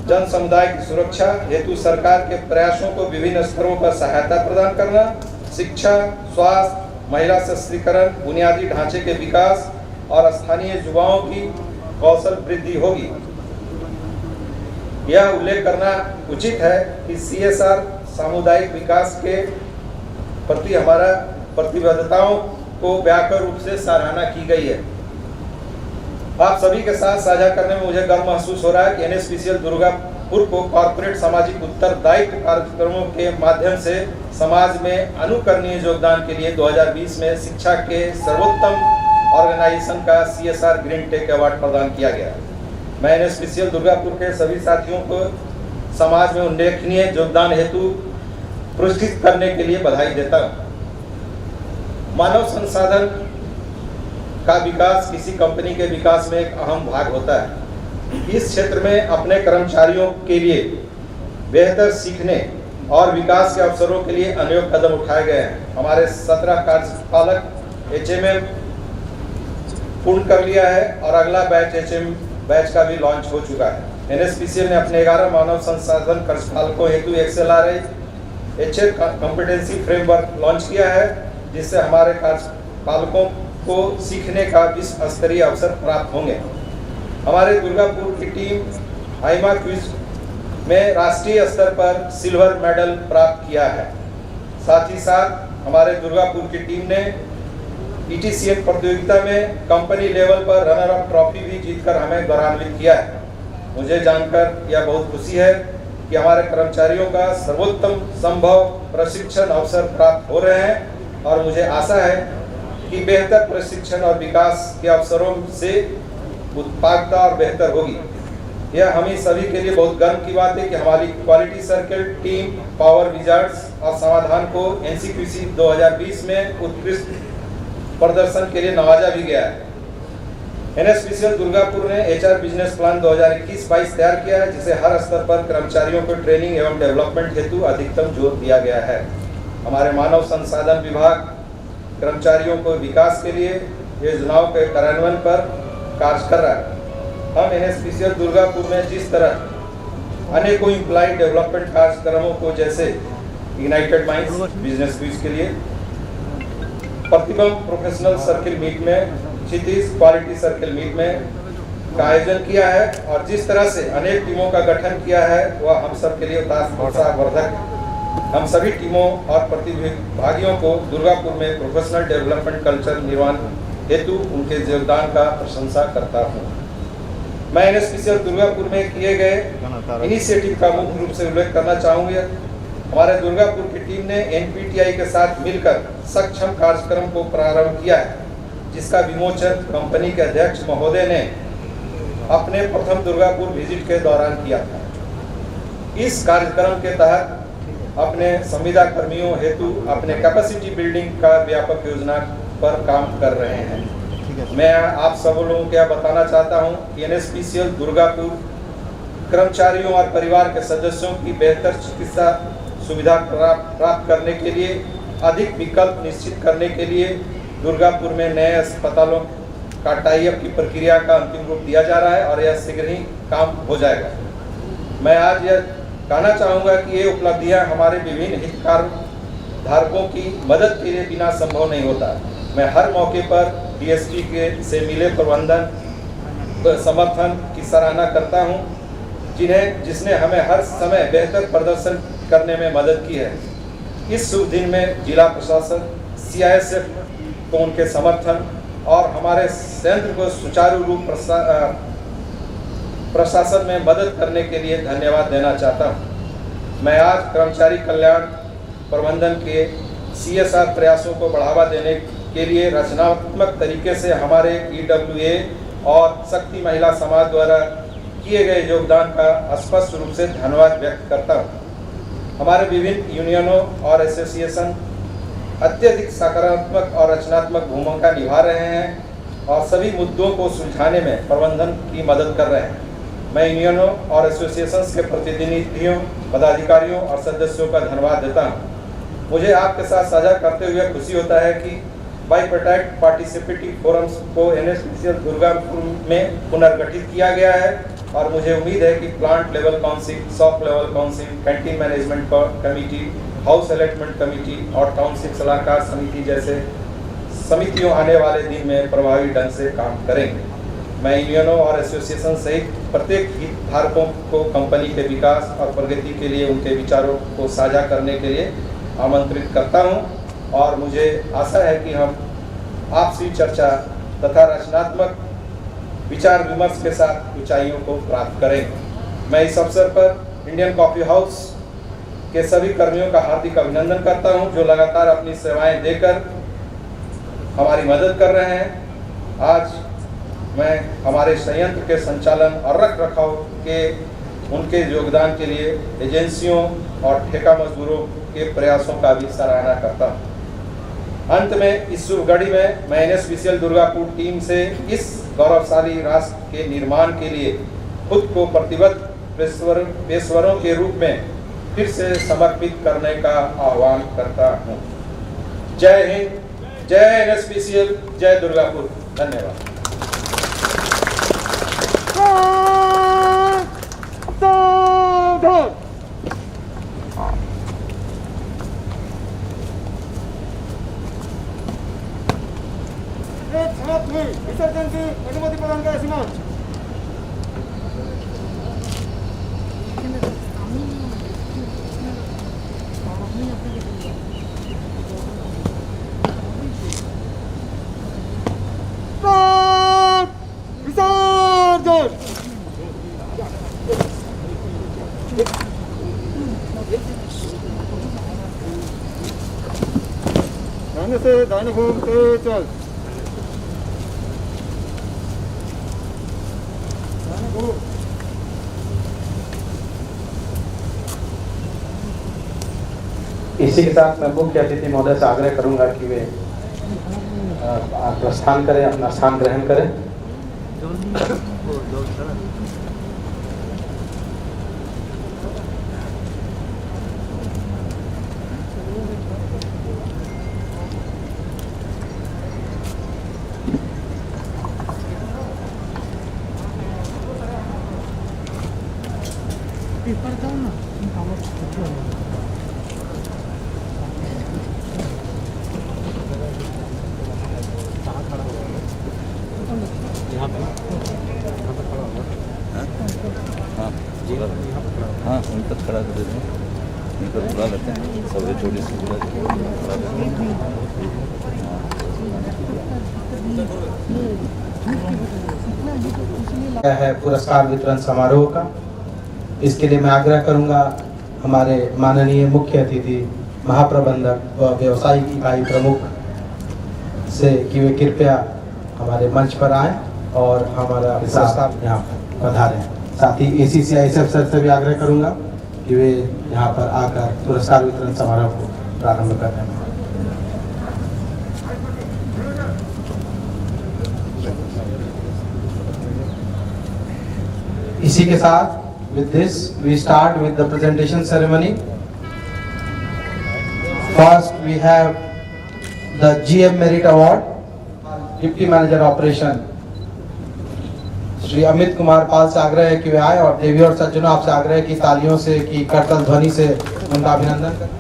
जन समुदाय की सुरक्षा हेतु सरकार के प्रयासों को विभिन्न स्तरों पर सहायता प्रदान करना, शिक्षा, स्वास्थ्य, महिला सशक्तिकरण, बुनियादी ढांचे के विकास और स्थानीय युवाओं की कौशल वृद्धि होगी। यह उल्लेख करना उचित है कि CSR सामुदायिक विकास के प्रति हमारा प्रतिबद्धताओं को व्यापक रूप से सराहना की गई है। आप सभी के साथ साझा करने में मुझे गर्व महसूस हो रहा है कि NSPCL दुर्गापुर को कॉर्पोरेट सामाजिक उत्तरदायित्व कार्यक्रमों के माध्यम से समाज में अनुकरणीय योगदान के लिए 2020 में शिक्षा के सर्वोत्तम ऑर्गेनाइजेशन का CSR ग्रीन टेक अवार्ड प्रदान किया गया। मैं NSPCL दुर्गापुर के सभी साथियों को समाज में उल्लेखनीय योगदान हेतु पुरस्कृत करने के लिए बधाई देता हूँ। मानव संसाधन का विकास किसी कंपनी के विकास में एक अहम भाग होता है। इस क्षेत्र में अपने कर्मचारियों के लिए बेहतर सीखने और विकास के अवसरों के लिए अनेक कदम उठाए गए हैं। हमारे 17 कार्यपालक HMM पूर्ण कर लिया है और अगला बैच का भी लॉन्च हो चुका है। NSPCL ने अपने 11 मानव संसाधन कार्यपालकों हेतु XLRI HR competency framework launch किया है, जिससे हमारे पालकों को सीखने का विश्व स्तरीय अवसर प्राप्त होंगे। हमारे दुर्गापुर की टीम आईमा क्विज में राष्ट्रीय स्तर पर सिल्वर मेडल प्राप्त किया है। साथ ही साथ हमारे दुर्गापुर की टीम ने ETCN प्रतियोगिता में कंपनी लेवल पर रनर अप ट्रॉफी भी जीतकर हमें गौरवान्वित किया है। मुझे जानकर यह बहुत खुशी है कि हमारे कर्मचारियों का सर्वोत्तम संभव प्रशिक्षण अवसर प्राप्त हो रहे हैं और मुझे आशा है कि बेहतर प्रशिक्षण और विकास के अवसरों से उत्पादकता और बेहतर होगी। यह हम सभी के लिए बहुत गर्व की बात है कि हमारी quality circle team power Wizards और समाधान को NCQC 2020 में उत्कृष्ट प्रदर्शन के लिए नवाजा भी गया है। NSPCL दुर्गापुर ने HR बिजनेस प्लान 2021-22 तैयार किया है, जिसे हर स्तर पर कर्मचारियों को ट्रेनिंग एवं डेवलपमेंट हेतु अधिकतम जोर दिया गया है। हमारे मानव संसाधन विभाग कर्मचारियों को विकास के लिए योजनाओं के कार्यान्वयन पर कार्य कर रहा है। हम NSPCL दुर्गापुर में जिस तरह अनेकों इम्प्लॉय डेवलपमेंट कार्यक्रमों को जैसे इग्नाइटेड माइंड्स बिजनेस क्विज के लिए, प्रतिबंध प्रोफेशनल सर्किल मीट में, क्षितिज क्वालिटी सर्किल मीट में का आयोजन किया है और जिस तरह से अनेक टीमों का गठन किया है वह हम सब के लिए उत्साहवर्धक है। हम सभी टीमों और प्रतिभागियों को दुर्गापुर में प्रोफेशनल डेवलपमेंट कल्चर निर्माण हेतु उनके योगदान का प्रशंसा करता हूँ। मैं NSPCL दुर्गापुर में किए गए इनिशिएटिव का मुख्य रूप से उल्लेख करना चाहूँगा। हमारे दुर्गापुर की टीम ने NPTI के साथ मिलकर सक्षम कार्यक्रम को प्रारंभ किया है, जिसका विमोचन कंपनी के अध्यक्ष महोदय ने अपने प्रथम दुर्गापुर विजिट के दौरान किया था। इस कार्यक्रम के तहत अपने संविदा कर्मियों हेतु अपने कैपेसिटी बिल्डिंग का व्यापक योजना पर काम कर रहे हैं। मैं आप सब लोगों को यह बताना चाहता हूं कि NSPCL दुर्गापुर कर्मचारियों और परिवार के सदस्यों की बेहतर चिकित्सा सुविधा प्राप्त करने के लिए अधिक विकल्प निश्चित करने के लिए दुर्गापुर में नए अस्पतालों का टाई अप की प्रक्रिया का अंतिम रूप दिया जा रहा है और यह शीघ्र ही काम हो जाएगा। मैं आज यह कहना चाहूँगा कि ये उपलब्धियाँ हमारे विभिन्न हितधारकों की मदद के लिए बिना संभव नहीं होता। मैं हर मौके पर DST से मिले प्रबंधन समर्थन की सराहना करता हूं, जिसने हमें हर समय बेहतर प्रदर्शन करने में मदद की है। इस शुभ दिन में जिला प्रशासन CISF को उनके समर्थन और हमारे संयंत्र को सुचारू रूप प्रशासन में मदद करने के लिए धन्यवाद देना चाहता हूं। मैं आज कर्मचारी कल्याण प्रबंधन के CSR प्रयासों को बढ़ावा देने के लिए रचनात्मक तरीके से हमारे EWA और शक्ति महिला समाज द्वारा किए गए योगदान का स्पष्ट रूप से धन्यवाद व्यक्त करता हूँ। हमारे विभिन्न यूनियनों और एसोसिएशन अत्यधिक सकारात्मक और रचनात्मक भूमिका निभा रहे हैं और सभी मुद्दों को सुलझाने में प्रबंधन की मदद कर रहे हैं। मैं यूनियनों और एसोसिएशंस के प्रतिनिधियों, पदाधिकारियों और सदस्यों का धन्यवाद देता हूँ। मुझे आपके साथ साझा करते हुए खुशी होता है कि बाइपेटाइट पार्टिसिपेटिव फोरम्स को NSPCL दुर्गापुर में पुनर्गठित किया गया है और मुझे उम्मीद है कि plant level council, shop level council, canteen management committee, house allotment committee और टाउनशिप सलाहकार समिति जैसे समितियों आने वाले दिन में प्रभावी ढंग से काम करेंगे। मैं यूनियनों और एसोसिएशन सहित प्रत्येक हितधारकों को कंपनी के विकास और प्रगति के लिए उनके विचारों को साझा करने के लिए आमंत्रित करता हूं और मुझे आशा है कि हम आपसी चर्चा तथा रचनात्मक विचार विमर्श के साथ ऊंचाइयों को प्राप्त करेंगे। मैं इस अवसर पर इंडियन कॉफ़ी हाउस के सभी कर्मियों का हार्दिक अभिनंदन करता हूं, जो लगातार अपनी सेवाएं देकर हमारी मदद कर रहे हैं। आज मैं हमारे संयंत्र के संचालन और रख रखाव के उनके योगदान के लिए एजेंसियों और ठेका मजदूरों के प्रयासों का भी सराहना करता हूँ। अंत में इस शुभ घड़ी में मैं NSPCL दुर्गापुर टीम से इस गौरवशाली राष्ट्र के निर्माण के लिए खुद को प्रतिबद्ध पेशवरों के रूप में फिर से समर्पित करने का आह्वान करता हूँ। जय हिंद, जय NSPCL, जय दुर्गापुर। धन्यवाद। विसर्जन की अनुमति प्रदान करें श्रीमान। विसर्जन। दाहिने से दाहिने घूम के चल। दाहिने घूम। इसी के साथ मैं मुख्य अतिथि महोदय से आग्रह करूंगा कि वे प्रस्थान करें, अपना स्थान ग्रहण करें। हाँ उन तक खड़ा कर देते हैं, नहीं कर बुला लेते हैं, सबसे छोटी सी बुला है पुरस्कार वितरण समारोह का। इसके लिए मैं आग्रह करूंगा हमारे माननीय मुख्य अतिथि महाप्रबंधक व व्यवसायिक इकाई प्रमुख से कि वे कृपया हमारे मंच पर आएं और हमारा पुरस्कार यहाँ पर पधारें। साथ ही ACCISF सर से भी आग्रह करूंगा कि वे यहाँ पर आकर पुरस्कार वितरण समारोह को प्रारंभ कर रहे हैं। इसी के साथ with this we start with the presentation ceremony. First we have the GM Merit Award, Deputy Manager Operation Shri Amit Kumar Pal से आग्रह है कि वे आए और देवी और सज्जनों आपसे आग्रह है कि तालियों से की करतल ध्वनि से उनका अभिनंदन करें।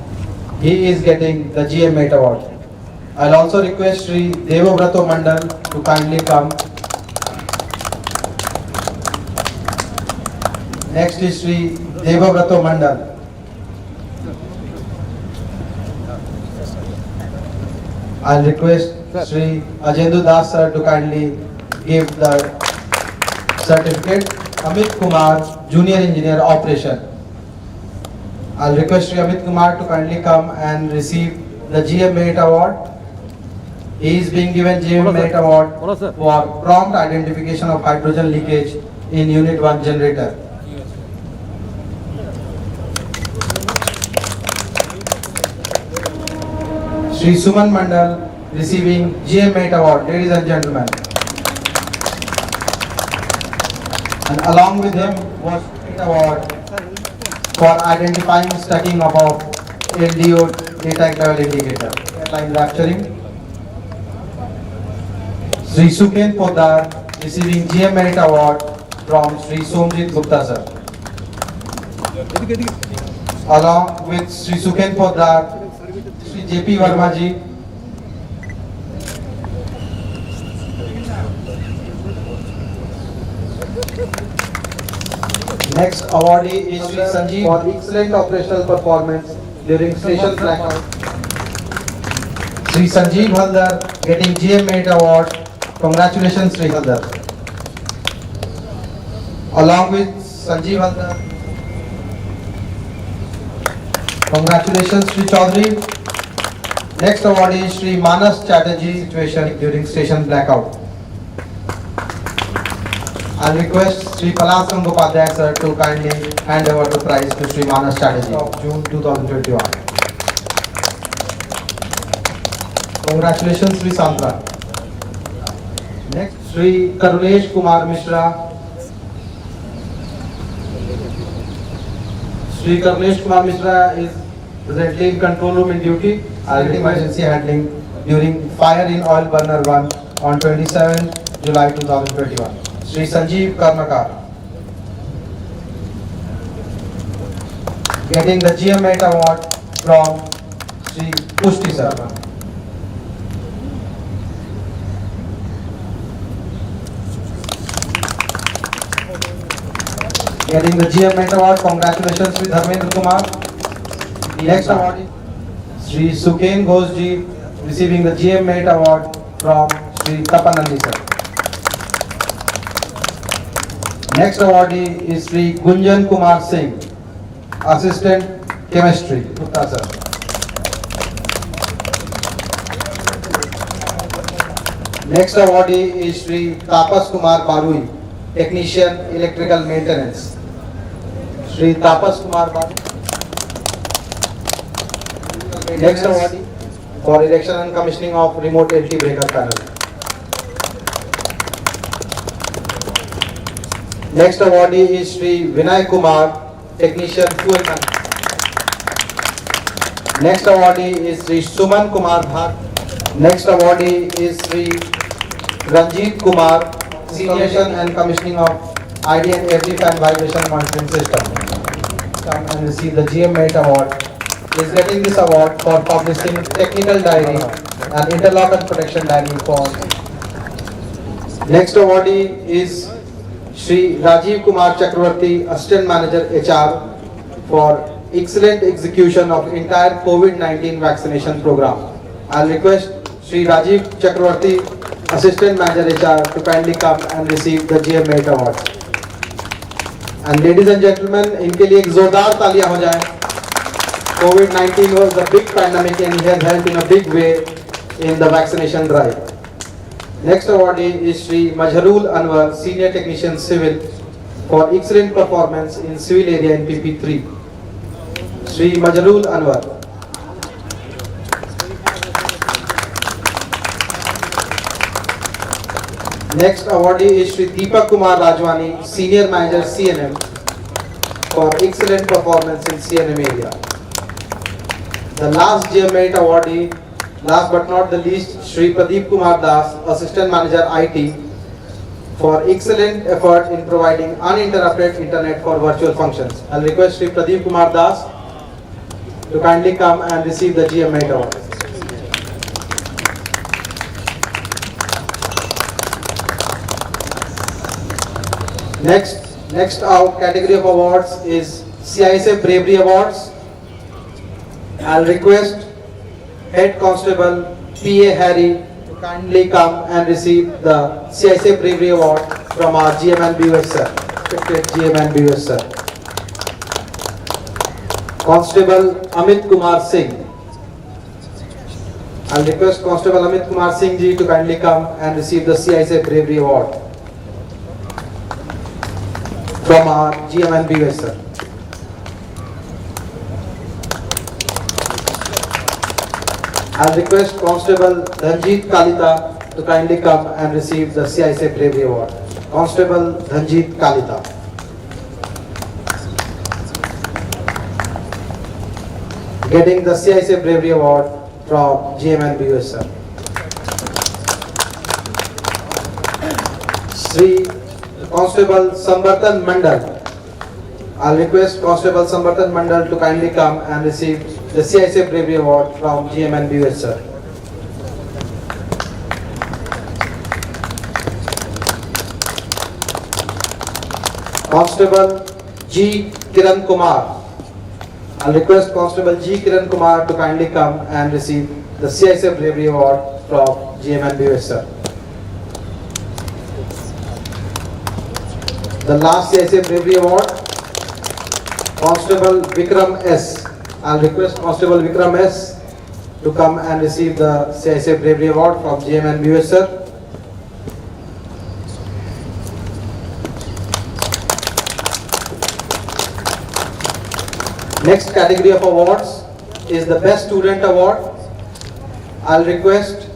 He is getting the GM Merit Award. I'll also request Shri Devobrato Mandal to kindly come. Next is Shri Devobrato Mandal. I'll request Shri Ajendu Das sir to kindly give the certificate. Amit Kumar, Junior Engineer Operation. I'll request Shri Amit Kumar to kindly come and receive the GM Merit Award. He is being given GM Merit Award for prompt identification of hydrogen leakage in Unit 1 generator. Shri Suman Mandal receiving GM Merit Award, ladies and gentlemen. And along with him was Merit Award for identifying stacking of LDO data level indicator. Line rapturing. Shri Suken Poddar receiving GM Merit Award from Shri Somjit Gupta sir. Along with Shri Suken Poddar, Shri JP Verma ji. Next awardee is Shri Sanjeev for excellent operational performance during station blackout. Shri Sanjeev Haldar getting GM Merit Award. Congratulations, Shri Haldar. Along with Sanjeev Haldar, congratulations, Shri Chaudhary. Next awardee is Shri Manas Chatterjee, situation during station blackout. I request Shri Palas Gangopadhyay sir to kindly hand over the prize to Shri Manas Chatterjee of June 2021. Congratulations, Shri Sandra. Next, Shri Karunesh Kumar Mishra. Shri Karunesh Kumar Mishra is presently in control room in duty, emergency handling during fire in oil burner 1 on 27 July 2021. Shri Sanjeev Karmakar getting the GM Merit Award from Shri Pushti sir. Getting the GM Award, congratulations Sri Dharmendra Kumar. Next award is Sri Suken Ghosji receiving the GM Award from Sri Tapanandi sir. Next awardee is Sri Gunjan Kumar Singh, Assistant Chemistry, Gupta sir. Next awardee is Sri Tapas Kumar Barui, Technician Electrical Maintenance. Sri Tapas Kumar Barui. Next awardee for erection and commissioning of remote LT breaker panel. Next awardee is Sri Vinay Kumar, Technician Fuel Tank. Next awardee is Sri Suman Kumar Bhat. Next awardee is Sri Ranjit Kumar, Installation and Commissioning of IDN Every Fan Vibration Monitoring System. Come and receive the GM8 award. Is getting this award for publishing technical diary and interlock and protection diary for. Next awardee is Shri Rajiv Kumar Chakravarti, Assistant Manager HR, for excellent execution of entire COVID-19 vaccination program. I'll request Shri Rajiv Chakravarti, Assistant Manager HR, to kindly come and receive the GM8 award. And ladies and gentlemen, इनके लिए एक जोरदार तालियां हो जाएं. COVID-19 was a big pandemic and he has helped in a big way in the vaccination drive. Next awardee is Shri Majharul Anwar, Senior Technician Civil, for excellent performance in civil area in PP3. Shri Majharul Anwar. Next awardee is Shri Deepak Kumar Rajwani, Senior Manager CNM, for excellent performance in CNM area. The last GM8 awardee, last but not the least, Shri Pradeep Kumar Das, Assistant Manager IT, for excellent effort in providing uninterrupted internet for virtual functions. I'll request Shri Pradeep Kumar Das to kindly come and receive the GM8 award. Next our category of awards is CISF Bravery Awards. I'll request Head Constable P.A. Harry to kindly come and receive the CISF Bravery Award from our GM and BUS sir. 50th GM and BUS sir. Constable Amit Kumar Singh. I'll request Constable Amit Kumar Singh ji to kindly come and receive the CISF Bravery Award from our GM and BUS sir. I'll request Constable Dhanjit Kalita to kindly come and receive the CISF Bravery Award. Constable Dhanjit Kalita. Getting the CISF Bravery Award from GM and BUS sir. Sri Constable Sambartan Mandal. I'll request Constable Sambartan Mandal to kindly come and receive the CISF Bravery Award from GM and BUS sir. Constable G. Kiran Kumar. I'll request Constable G. Kiran Kumar to kindly come and receive the CISF Bravery Award from GM and BUS sir. The last CISF Bravery Award, Constable Vikram S. I'll request Constable Vikram S. to come and receive the CISF Bravery Award from GM and BUS sir. Next category of awards is the Best Student Award. I'll request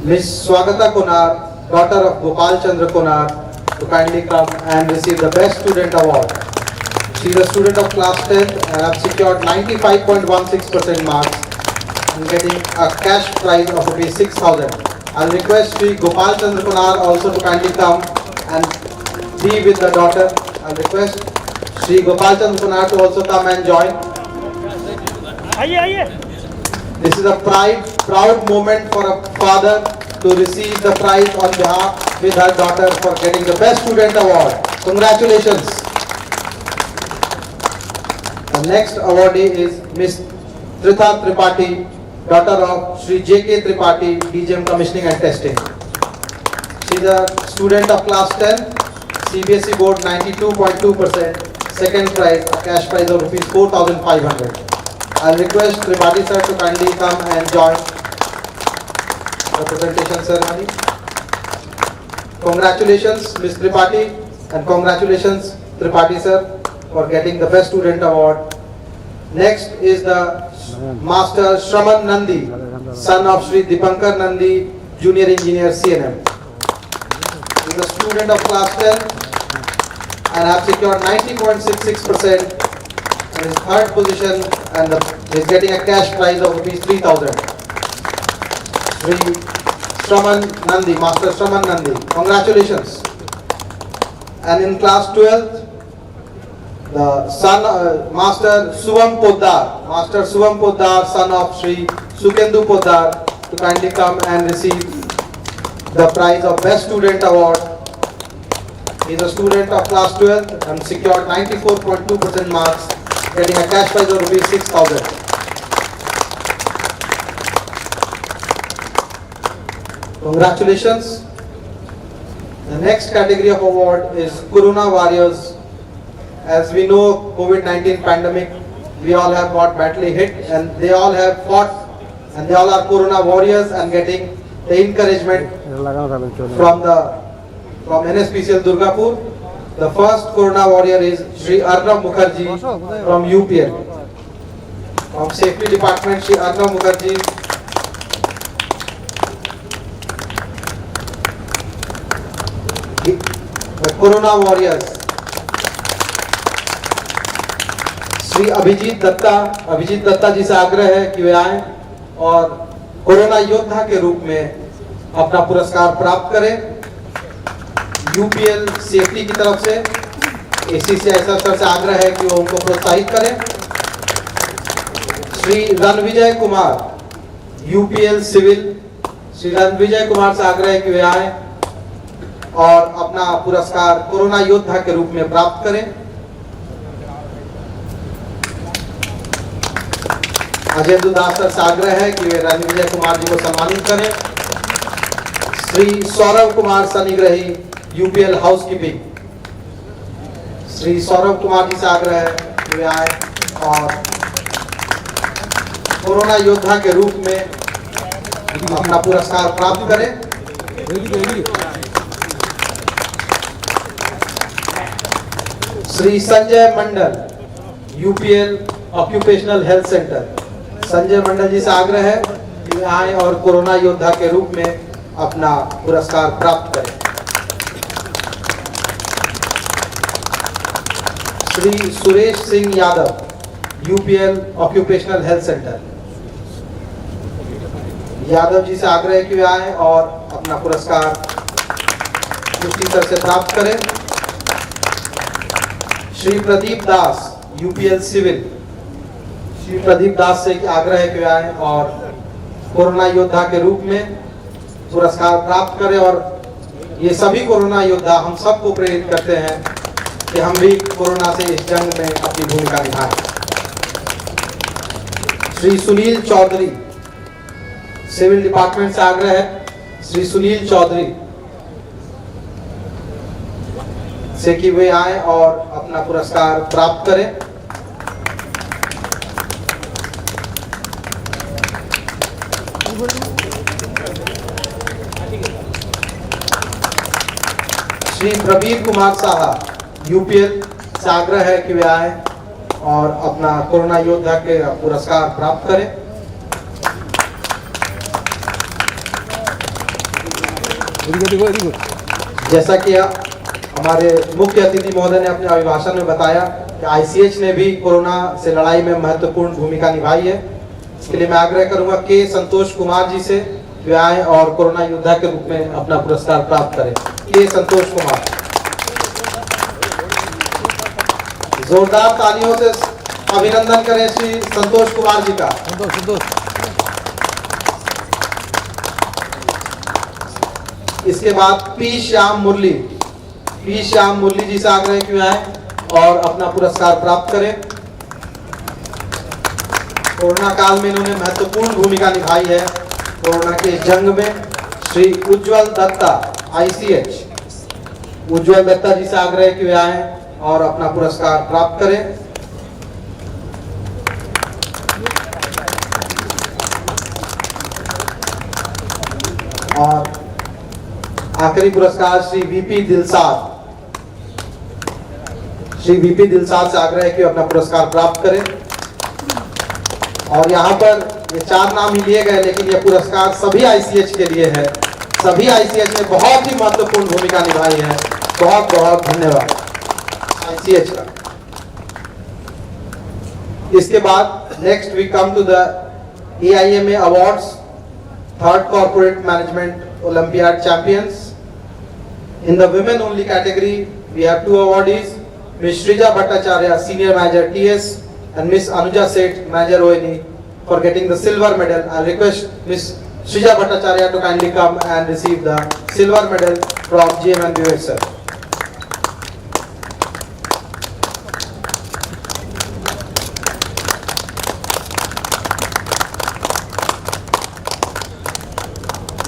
Ms. Swagata Kunar, daughter of Gopal Chandra Kunar, to kindly come and receive the Best Student Award. She is a student of class 10th and have secured 95.16% marks and getting a cash prize of rupees 6,000. I'll request Sri Gopal Chandra Kunar also to kindly come and be with the daughter. I'll request Sri Gopal Chandra Kunar to also come and join. This is a proud moment for a father to receive the prize on behalf with her daughter for getting the Best Student Award. Congratulations. The next awardee is Miss Tritha Tripathi, daughter of Shri J.K. Tripathi, DGM Commissioning and Testing. She is a student of class 10, CBSE board 92.2%, second prize, a cash prize of rupees 4,500. I'll request Tripathi sir to kindly come and join the presentation ceremony. Congratulations Ms. Tripathi and congratulations Tripathi sir for getting the best student award. Next is the Master Shraman Nandi, son of Shri Dipankar Nandi, Junior Engineer CNM. He is a student of class 10 and have secured 90.66% in his third position and is getting a cash prize of rupees 3,000. Shri Shraman Nandi, Master Shraman Nandi, congratulations. And in class 12th, the son, Master Suvam Poddar, son of Shri Sukendu Poddar, to kindly come and receive the prize of Best Student Award. He is a student of class 12 and secured 94.2% marks, getting a cash prize of rupees 6,000. Congratulations. The next category of award is Corona Warriors. As we know, COVID-19 pandemic, we all have got badly hit and they all have fought and they all are Corona Warriors and getting the encouragement from NSPCL Durgapur. The first Corona Warrior is Shri Arnab Mukherjee from UPL. From Safety Department, Shri Arnab Mukherjee. The Corona Warriors. Shri Abhijit Dutta जी से आग्रह है कि वे आए और corona योद्धा के रूप में अपना पुरस्कार प्राप्त करें। यूपीएल सेफ्टी की तरफ से ACCI सर से आग्रह है कि वो उनको प्रोत्साहित करें। श्री रणविजय कुमार यूपीएल सिविल, श्री रणविजय कुमार से आग्रह है कि वे आए और अपना पुरस्कार कोरोना योद्धा के रूप में प्राप्त करें। अजय दास सर से आग्रह है कि वे रणविजय कुमार जी को सम्मानित करें। श्री सौरभ कुमार सनिग्रही यूपीएल हाउसकीपिंग, श्री सौरभ कुमार जी से आग्रह है कि वे आए और कोरोना योद्धा के रूप में अपना पुरस्कार प्राप्त करें। Shri Sanjay Mandal UPL occupational health centre, Sanjay Mandal ji से आग्रह है कि वे आए और कोरोना योद्धा के रूप में अपना पुरस्कार प्राप्त करें। Shri Suresh Singh Yadav UPL occupational health centre, Yadav ji से आग्रह है कि वे आए और अपना पुरस्कार उसी तरह से प्राप्त करें। श्री प्रदीप दास यूपीएल सिविल, श्री प्रदीप दास से आग्रह है कि वे आए और कोरोना योद्धा के रूप में पुरस्कार प्राप्त करें और ये सभी कोरोना योद्धा हम सबको प्रेरित करते हैं कि हम भी कोरोना से इस जंग में अपनी भूमिका निभाएं। श्री सुनील चौधरी सिविल डिपार्टमेंट से आग्रह है, श्री सुनील चौधरी से कि वे आए और अपना पुरस्कार प्राप्त करें। श्री प्रवीर कुमार साहा यूपीएल से आग्रह है कि वे आए और अपना कोरोना योद्धा के पुरस्कार प्राप्त करें। जैसा कि हमारे मुख्य अतिथि महोदय ने अपने अभिभाषण में बताया कि ICH ने भी कोरोना से लड़ाई में महत्वपूर्ण भूमिका निभाई है। इसके लिए मैं आग्रह करूंगा के संतोष कुमार जी से वे आए और कोरोना योद्धा के रूप में अपना पुरस्कार प्राप्त करें। के संतोष कुमार, जोरदार तालियों से अभिनंदन करें श्री संतोष कुमार जी का। इसके बाद पी श्याम मुरली पी श्याम मुरली जी से आग्रह किया है और अपना पुरस्कार प्राप्त करें। कोरोना काल में इन्होंने महत्वपूर्ण भूमिका निभाई है। कोरोना के जंग में श्री उज्जवल दत्ता ICH, उज्जवल दत्ता जी से आग्रह किया है और अपना पुरस्कार प्राप्त करें। और आखिरी पुरस्कार श्री VP दिलसाद, श्री VP दिलसाद से आग्रह कि अपना पुरस्कार प्राप्त करें। और यहाँ पर ये 4 नाम ही लिए गए, लेकिन ये पुरस्कार सभी ICH के लिए है। सभी ICH ने बहुत ही महत्वपूर्ण भूमिका निभाई है। बहुत बहुत धन्यवाद ICH का। इसके बाद next we come to the AIMA awards, third corporate management olympiad champions. In the women only category, we have 2 awardees, Ms. Shrija Bhattacharya, Senior Manager TS, and Ms. Anuja Seth, Manager ONE, for getting the silver medal. I request Ms. Shrija Bhattacharya to kindly come and receive the silver medal from GM and Vivek sir.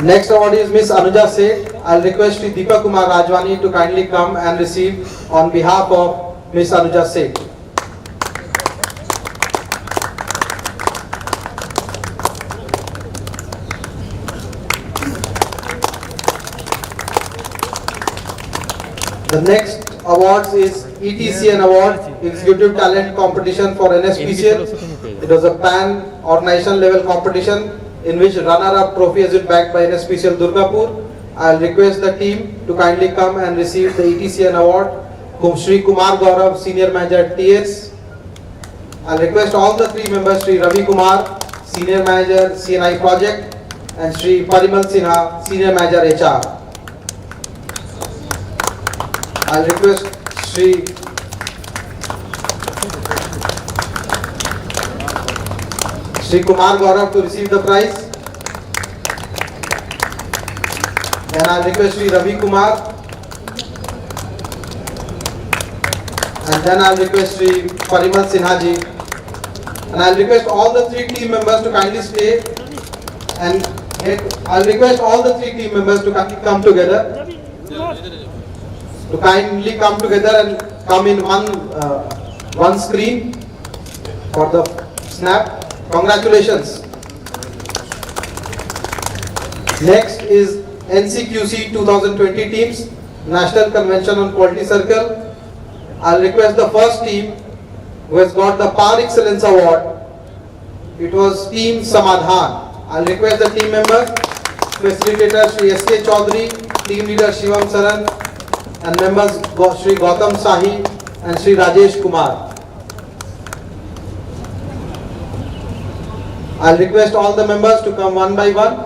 Next award is Ms. Anuja Seth. I'll request Shri Deepak Kumar Rajwani to kindly come and receive on behalf of Ms. Anuja Seth. The next awards is ETCN Award, Executive Talent Competition for NSPCL. It was a pan organization level competition in which runner-up trophy has been backed by NSPCL Durgapur. I'll request the team to kindly come and receive the ETCN Award, whom Shri Kumar Gaurav, Senior Manager TS. I'll request all the 3 members, Shri Ravi Kumar, Senior Manager CNI Project, and Shri Parimal Sinha, Senior Manager HR. I'll request Shri Kumar Gaurav to receive the prize. Then I'll request Shri Ravi Kumar. And then I'll request Shri Parimal Sinha ji. And I'll request all the 3 team members to kindly stay and I'll request all the 3 team members to kindly come together. To kindly come together and come in one screen for the snap. Congratulations. Next is NCQC 2020 teams, National Convention on Quality Circle. I'll request the first team who has got the Par Excellence Award. It was Team Samadhan. I'll request the team members, facilitator Shri SK Chaudhary, team leader Shivam Saran, and members Shri Gautam Sahi and Shri Rajesh Kumar. I'll request all the members to come one by one.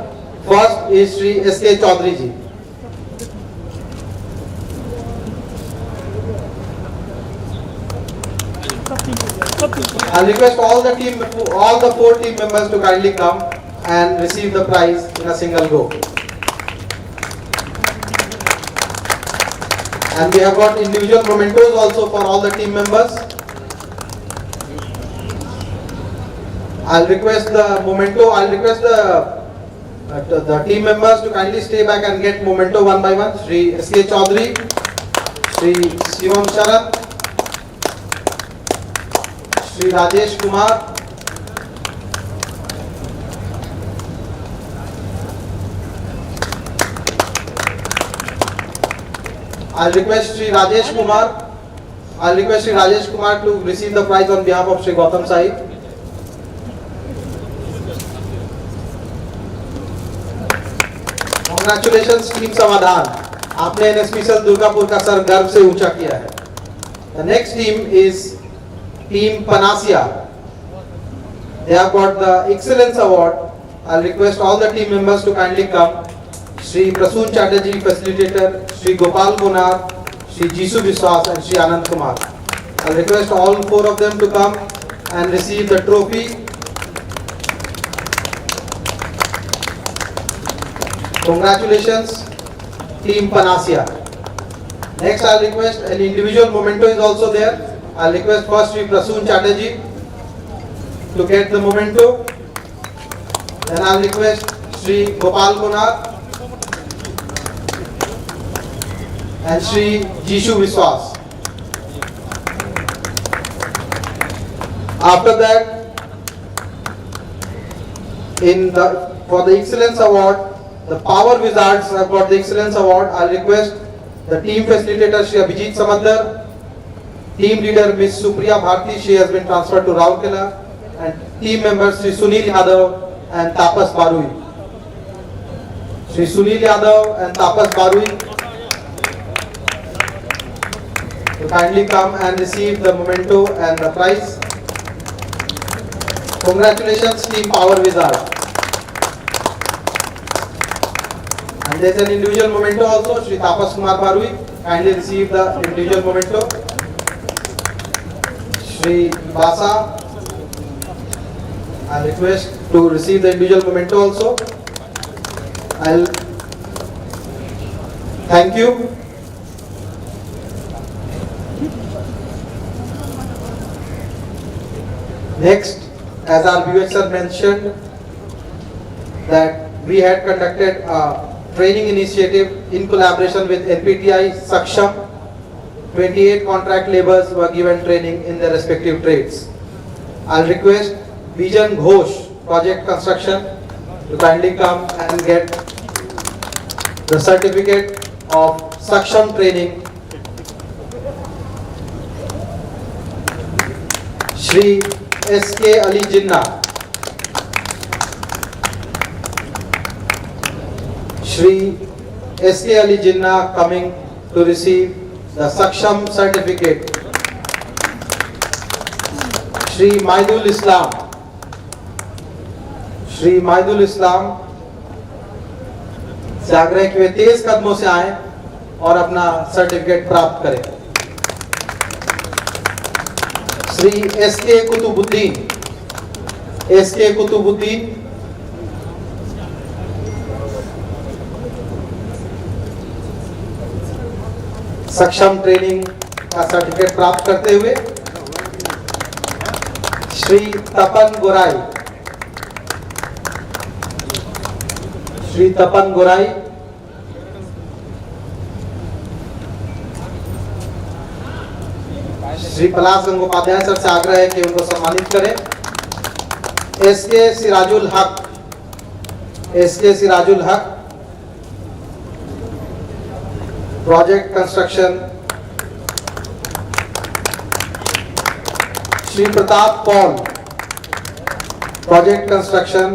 First is Shri SK Chaudhary ji. I'll request all the 4 team members to kindly come and receive the prize in a single go. And we have got individual mementos also for all the team members. I'll request the team members to kindly stay back and get memento one by one. Shri SK Chaudhary, Shri Shivam Saran, Shri Rajesh Kumar, I'll request Shri Rajesh Kumar to receive the prize on behalf of Shri Gautam Sahi. Congratulations Team Samadhan, आपने NSPCL Durgapur का sir गर्व से ऊंचा किया है. The next team is Team Panacea. They have got the Excellence Award. I'll request all the team members to kindly come. Shri Prasoon Chatterjee, facilitator, Shri Gopal Monar, Shri Jisu Biswas, and Shri Anand Kumar. I'll request all 4 of them to come and receive the trophy. Congratulations, Team Panacea. Next, I'll request an individual memento is also there. I'll request first Sri Prasoon Chatterjee to get the memento. Then I'll request Sri Gopal Kunar and Sri Jishu Viswas. After that, for the Excellence Award, the Power Wizards have got the Excellence Award. I'll request the team facilitator Shri Abhijit Samadar, team leader Ms. Supriya Bharti, she has been transferred to Rourkela, and team members Shri Sunil Yadav and Tapas Barui. Shri Sunil Yadav and Tapas Barui to kindly come and receive the memento and the prize. Congratulations, team Power Wizard. And there's an individual memento also. Shri Tapas Kumar Barui, kindly receive the individual memento. Shri Basa, I request to receive the individual memento also. I'll thank you. Next, as our viewers sir mentioned, that we had conducted a training initiative in collaboration with NPTI Saksham. 28 contract laborers were given training in their respective trades. I'll request Bijan Ghosh, Project Construction, to kindly come and get the certificate of Saksham training. Shri S.K. Ali Jinnah, Shri S.K. Ali Jinnah coming to receive the Saksham certificate. Shri Maidul Islam, Shri Maidul Islam से आग्रह कि वे तेज कदमों से आए और अपना certificate प्राप्त करें। श्री एस.के. कुतुबुद्दीन, एस.के. कुतुबुद्दीन सक्षम ट्रेनिंग का सर्टिफिकेट प्राप्त करते हुए। श्री तपन गोराई, श्री तपन गोराई श्री पलाश गंगोपाध्याय सर से आग्रह है कि उनको सम्मानित करें। एस.के. सिराजुल हक, S K. Sirajul Haq, project construction. Shri Pratap Paul, project construction,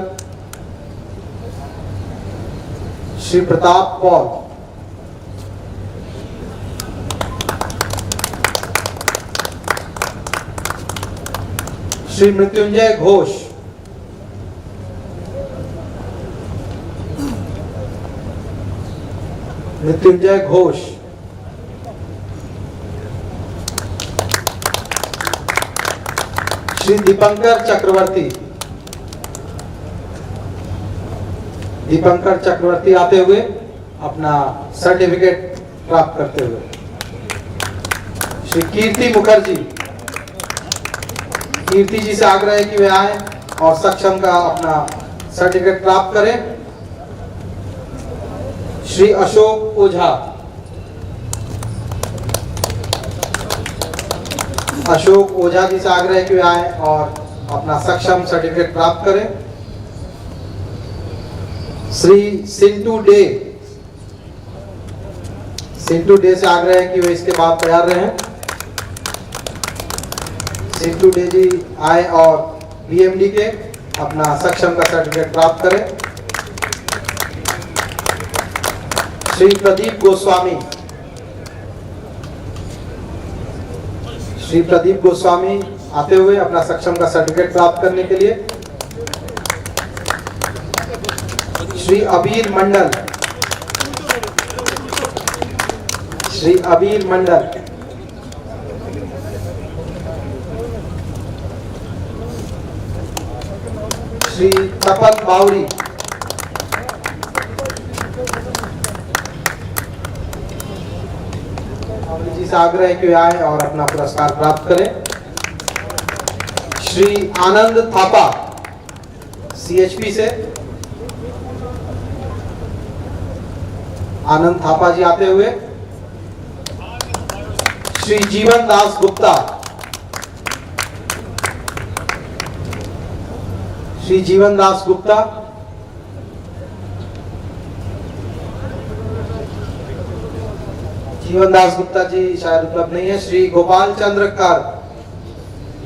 Shri Pratap Paul. Shri Mrityunjay Ghosh, Mrityunjay Ghosh. Shri Dipankar Chakraborty, Dipankar Chakraborty आते हुए अपना सर्टिफिकेट प्राप्त करते हुए। श्री कीर्ति मुखर्जी, कीर्ति जी से आग्रह है कि वे आए और सक्षम का अपना सर्टिफिकेट प्राप्त करें। श्री अशोक ओझा, अशोक ओझा जी से आग्रह है कि वे आए और अपना सक्षम सर्टिफिकेट प्राप्त करें। श्री सिंटू डे, सिंटू डे से आग्रह है कि वे इसके बाद तैयार रहें। सिंटू डे जी आए और बीएमडी के अपना सक्षम का सर्टिफिकेट प्राप्त करें। श्री प्रदीप गोस्वामी, श्री प्रदीप गोस्वामी आते हुए अपना सक्षम का सर्टिफिकेट प्राप्त करने के लिए। श्री अबीर मंडल, श्री अबीर मंडल। श्री तपन बावरी, चक्रवर्ती जी से आग्रह है कि वे आए और अपना पुरस्कार प्राप्त करें। श्री आनंद थापा CHP से, आनंद थापा जी आते हुए। श्री जीवन दास गुप्ता, श्री जीवन दास गुप्ता। जीवन दास गुप्ता जी शायद उपलब्ध नहीं है। श्री गोपाल चंद्र कर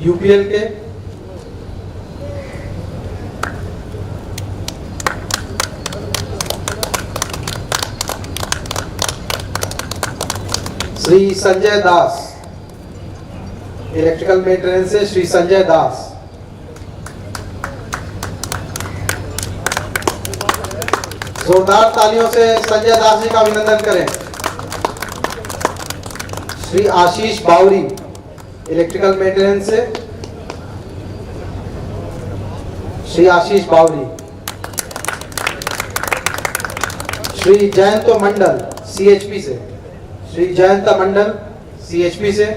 UPL के। श्री संजय दास इलेक्ट्रिकल मेंटेनेंस से, श्री संजय दास। जोरदार तालियों से संजय दास जी का अभिनंदन करें। श्री आशीष बावरी इलेक्ट्रिकल मेंटेनेंस से, श्री आशीष बावरी। श्री जयंत मंडल CHP से, श्री जयंत मंडल CHP से।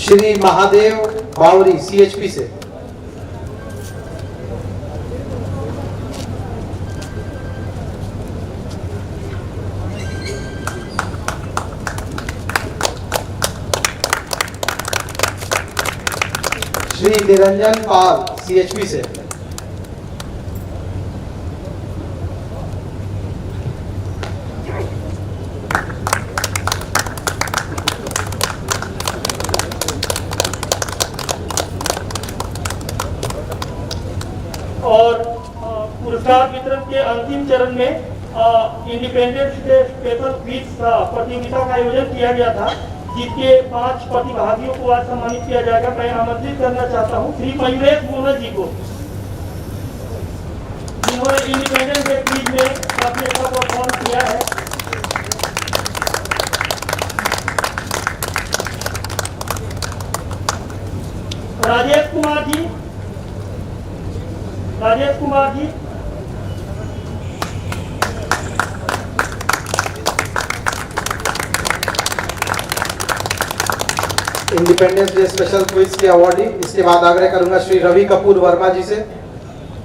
श्री महादेव बावरी CHP से। श्री निरंजन पाल CHP से। और पुरस्कार वितरण के अंतिम चरण में इंडिपेंडेंस डे स्पेशल क्विज प्रतियोगिता का आयोजन किया गया था, जिसके 5 प्रतिभागियों को आज सम्मानित किया जाएगा। मैं आमंत्रित करना चाहता हूं श्री मयूरेश मोहन जी को, जिन्होंने इंडिपेंडेंस डे क्विज में काफी अच्छा परफॉर्म किया है। Rajesh Kumar ji, Rajesh Kumar ji. Independence day special quiz के अवार्डी। इसके बाद आग्रह करूंगा श्री रवि कपूर वर्मा जी से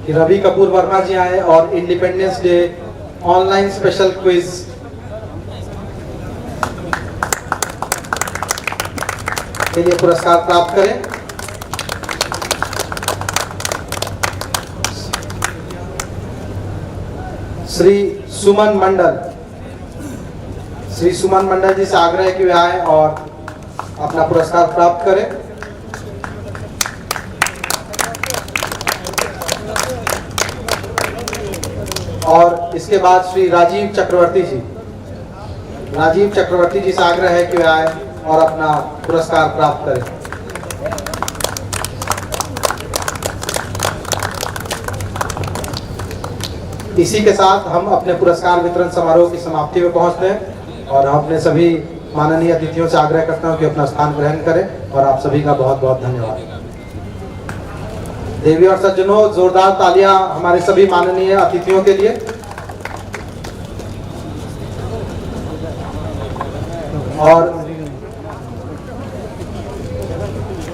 कि रवि कपूर वर्मा जी आए और independence day online special quiz के लिए पुरस्कार प्राप्त करें। श्री सुमन मंडल, श्री सुमन मंडल जी से आग्रह है कि वे आए और अपना पुरस्कार प्राप्त करें। और इसके बाद श्री राजीव चक्रवर्ती जी, राजीव चक्रवर्ती जी से आग्रह है कि वे आए और अपना पुरस्कार प्राप्त करें। इसी के साथ हम अपने पुरस्कार वितरण समारोह की समाप्ति में पहुंचते हैं और हम अपने सभी माननीय अतिथियों से आग्रह करता हूं कि अपना स्थान ग्रहण करें और आप सभी का बहुत बहुत धन्यवाद। देवी और सज्जनों, जोरदार तालियां हमारे सभी माननीय अतिथियों के लिए। और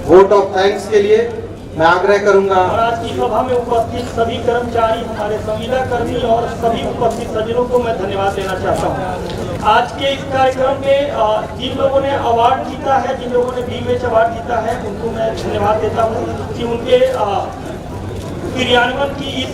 वोट ऑफ थैंक्स के लिए मैं आग्रह करूंगा। और आज की सभा में उपस्थित सभी कर्मचारी, हमारे संविदा कर्मी और सभी उपस्थित सज्जनों को मैं धन्यवाद देना चाहता हूं। आज के इस कार्यक्रम में जिन लोगों ने अवार्ड जीता है, जिन लोगों ने BMH अवार्ड जीता है, उनको मैं धन्यवाद देता हूं कि उनके क्रियान्वयन की इस